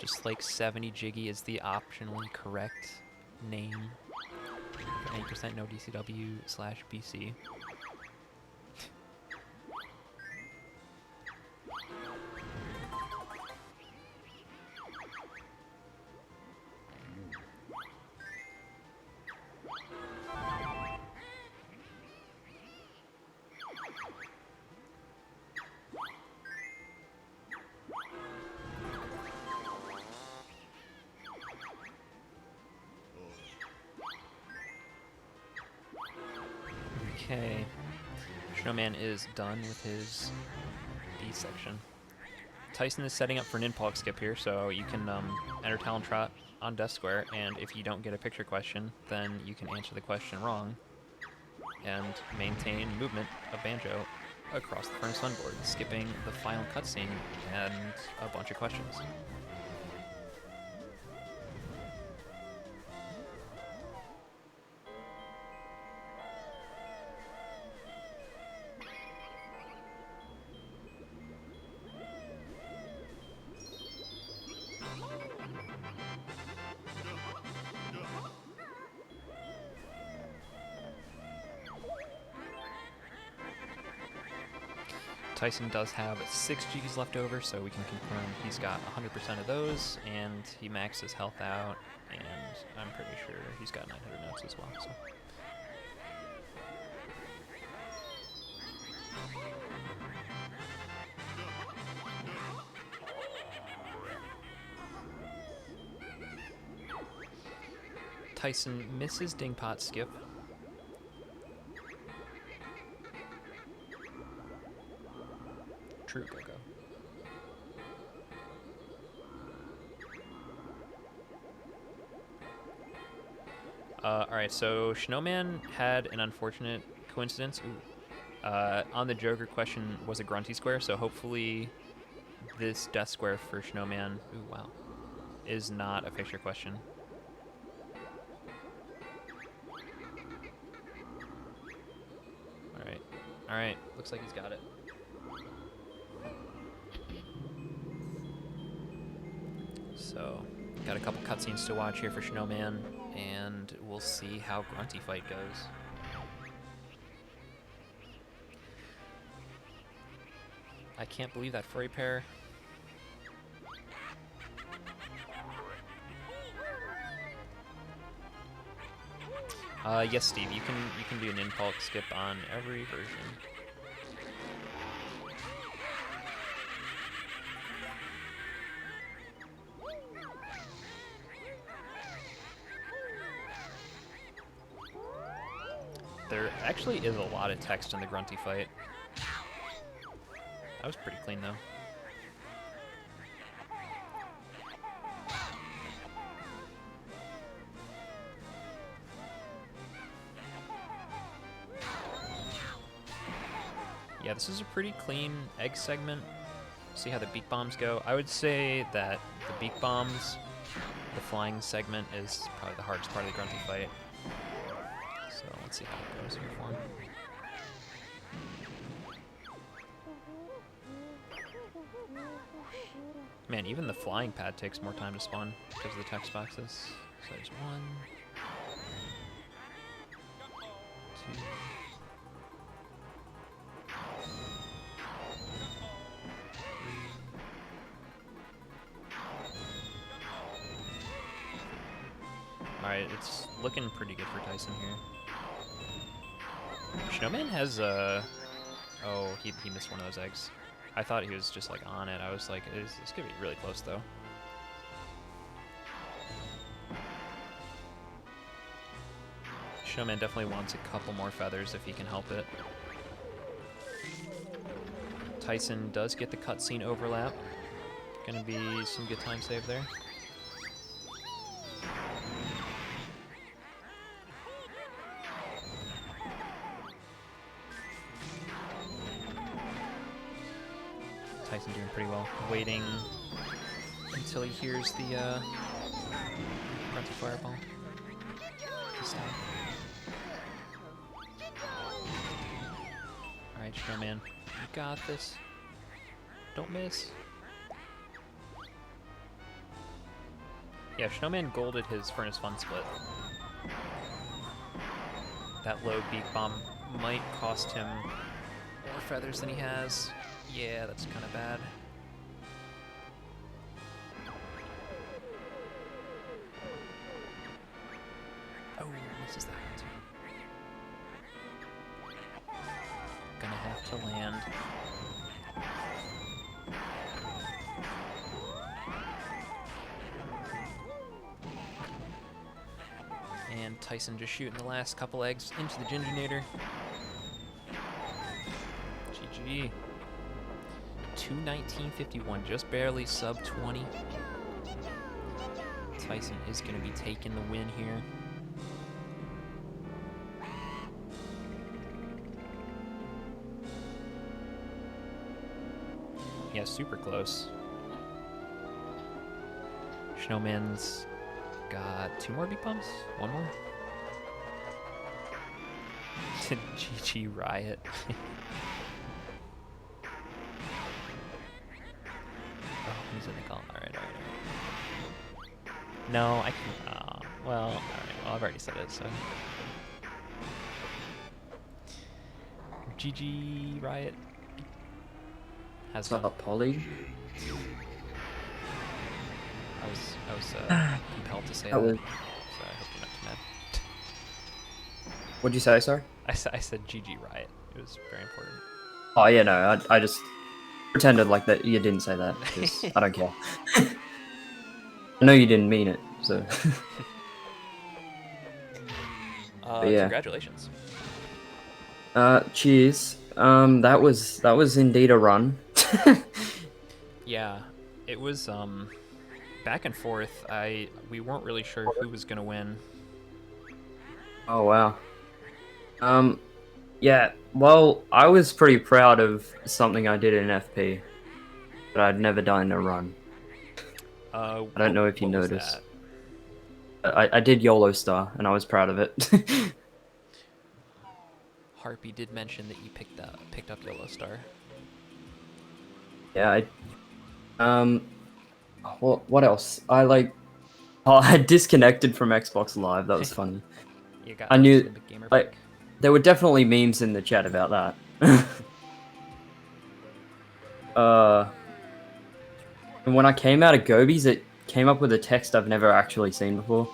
Just like 70 Jiggy is the optionally correct name. 90% no DCW/BC. Okay, Snowman is done with his B section. Tyson is setting up for an impulse skip here, so you can enter Talon Trot on Death Square, and if you don't get a picture question, then you can answer the question wrong and maintain movement of Banjo across the Furnace Fun board, skipping the final cutscene and a bunch of questions. Tyson does have 6 Gs left over, so we can confirm he's got 100% of those, and he maxed his health out, and I'm pretty sure he's got 900 notes as well. So Tyson misses Dingpot skip. True go-go. Alright, so Snowman had an unfortunate coincidence. Ooh. On the Joker question was a Grunty square, so hopefully this death square for Snowman, ooh, wow, is not a fixture question. Alright, looks like he's got it. So, got a couple cutscenes to watch here for Snowman, and we'll see how Grunty fight goes. I can't believe that furry pair. Yes, Steve, you can do an impulse skip on every version. There actually is a lot of text in the Grunty fight. That was pretty clean, though. Yeah, this is a pretty clean egg segment. See how the beak bombs go. I would say that the beak bombs, the flying segment, is probably the hardest part of the Grunty fight. So let's see how it goes here for him. Man, even the flying pad takes more time to spawn because of the text boxes. So there's 1, 2. Alright, it's looking pretty good for Tyson here. Snowman has oh, he missed one of those eggs. I thought he was just like on it. I was like, it's gonna be really close though. Snowman definitely wants a couple more feathers if he can help it. Tyson does get the cutscene overlap. Gonna be some good time save there. Tyson doing pretty well. Waiting until he hears the Grunty fireball. This time. Alright, Snowman. You got this. Don't miss. Yeah, Snowman golded his Furnace Fun split. That low beak bomb might cost him more feathers than he has. Yeah, that's kind of bad. Oh, misses that. Gonna have to land. And Tyson just shooting the last couple eggs into the Ginginator. GG. 219.51, just barely sub 20. Tyson is going to be taking the win here. Yeah, super close. Snowman's got 2 more beak bumps? 1 more? GG Riot. He's in the call. Alright. No, I can. Well, alright. Well, I've already said it, so. GG Riot. Has What's up, Polly? I was compelled to say That that. was- So I hope you're not too mad. What'd you say, sir? I said GG Riot. It was very important. Oh yeah, no, I just pretended like that you didn't say that because I don't care. I know you didn't mean it, so. But yeah. Congratulations. Cheers. That was indeed a run. Yeah, it was back and forth. We weren't really sure who was gonna win. Oh wow. Yeah. Well, I was pretty proud of something I did in FP, but I'd never done in a run. I don't know if you What was noticed. that? I did YOLO Star, and I was proud of it. Harpy did mention that you picked up Yellow Star. Yeah. What else? Oh, I disconnected from Xbox Live. That was funny. You got I knew, some big gamer like, pick. there were definitely memes in the chat about that. And when I came out of Gobies, it came up with a text I've never actually seen before.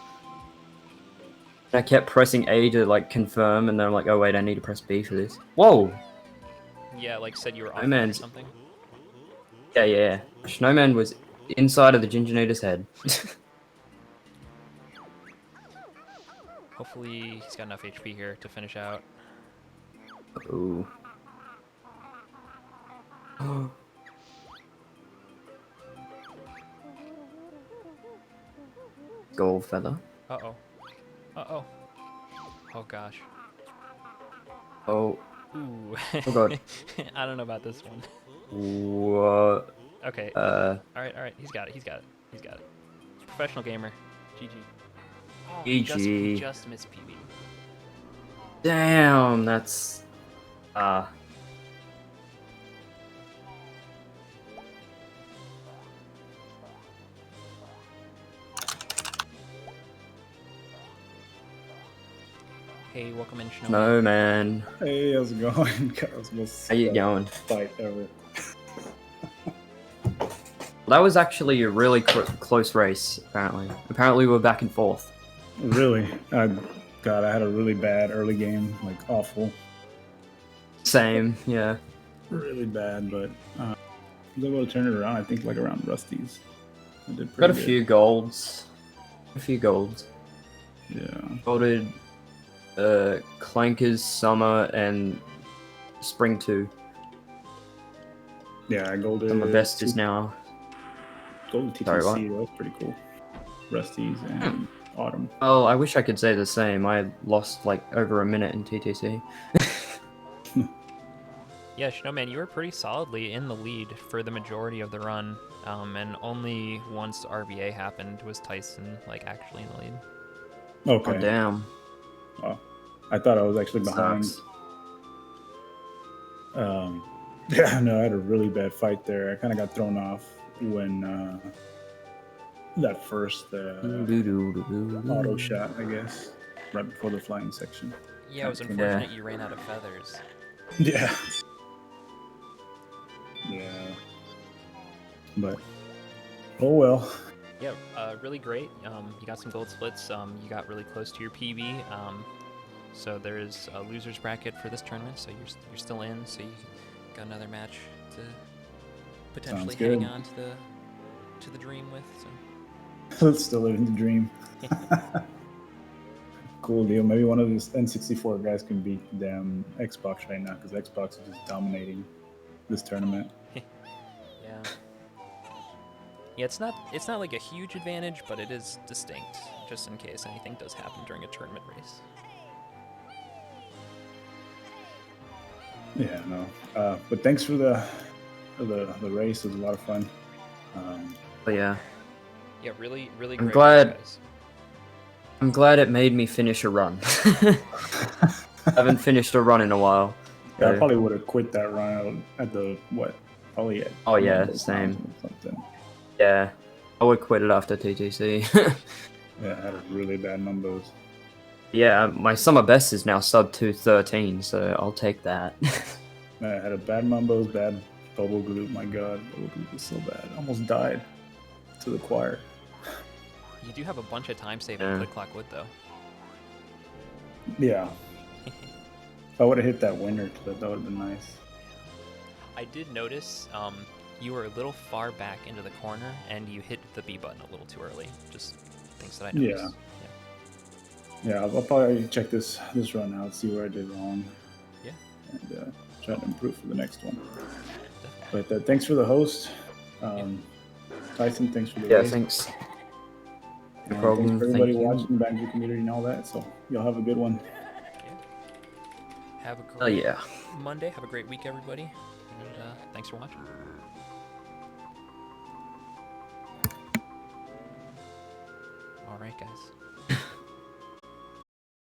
And I kept pressing A to like confirm, and then I'm like, oh wait, I need to press B for this. Whoa! Yeah, like said you were offline or Snowman's. something. Yeah. Snowman was inside of the Ginger Knitta's head. Hopefully he's got enough HP here to finish out. Ooh. Gold feather. Uh-oh. Uh-oh. Oh gosh. Oh. Ooh. Oh god. I don't know about this one. What? Okay. Alright. He's got it. Professional gamer. GG. Oh, he GG. just missed PB. Damn, that's Hey, welcome in, Snowman. no man. Hey, how's it going? That was the most How you going? fight ever. That was actually a really close race. Apparently we're back and forth. Really? God, I had a really bad early game, like awful, Same, yeah. really bad. But I was able to turn it around. I think like around Rusty's. I did Got pretty a good. few golds. Yeah. Golded Clankers, Summer, and Spring 2. Yeah, I golded. And my best is now. Golded TTC. Sorry, what? That was pretty cool. Rusty's and Autumn. Oh, I wish I could say the same. I lost like over a minute in TTC. Yeah, Snowman, you were pretty solidly in the lead for the majority of the run, and only once RBA happened was Tyson like actually in the lead. Okay. Oh damn. Oh, I thought I was actually behind. Sucks. Yeah, no, I had a really bad fight there. I kind of got thrown off when that first auto shot, I guess, right before the flying section. Yeah, it was unfortunate you ran out of feathers. Yeah. Yeah. But, oh well. Yeah, really great. You got some gold splits. You got really close to your PB. So there is a loser's bracket for this tournament. So you're still in. So you got another match to potentially hang on to the dream with. So Still living the dream. Cool deal. Maybe one of these N64 guys can beat damn Xbox right now because Xbox is just dominating this tournament. Yeah. Yeah, it's not like a huge advantage, but it is distinct, just in case anything does happen during a tournament race. Yeah, no. But thanks for the race. It was a lot of fun. But yeah. Yeah, really great. I'm glad it made me finish a run. I haven't finished a run in a while. Yeah, I probably would have quit that run at the probably at. Oh yeah, same. Something. Yeah, I would quit it after TTC. Yeah, I had a really bad numbers. Yeah, my summer best is now sub 213, so I'll take that. I had a bad Mumbos, bad Bubble Group. My god, Bubble Group was so bad. I almost died to the choir. You do have a bunch of time saving Click Clock Wood, though. Yeah. If I would have hit that winner, that would have been nice. I did notice you were a little far back into the corner, and you hit the B button a little too early. Just things that I noticed. Yeah, I'll probably check this run out, see where I did wrong. Yeah. And try to improve for the next one. Definitely. But thanks for the host. Tyson, thanks for the raid. Thanks. No And problem. thanks for everybody Thank you. watching, Banjo community and all that. So y'all have a good one. Yeah. Have a Oh great yeah. Monday. Have a great week, everybody. And thanks for watching. All right, guys.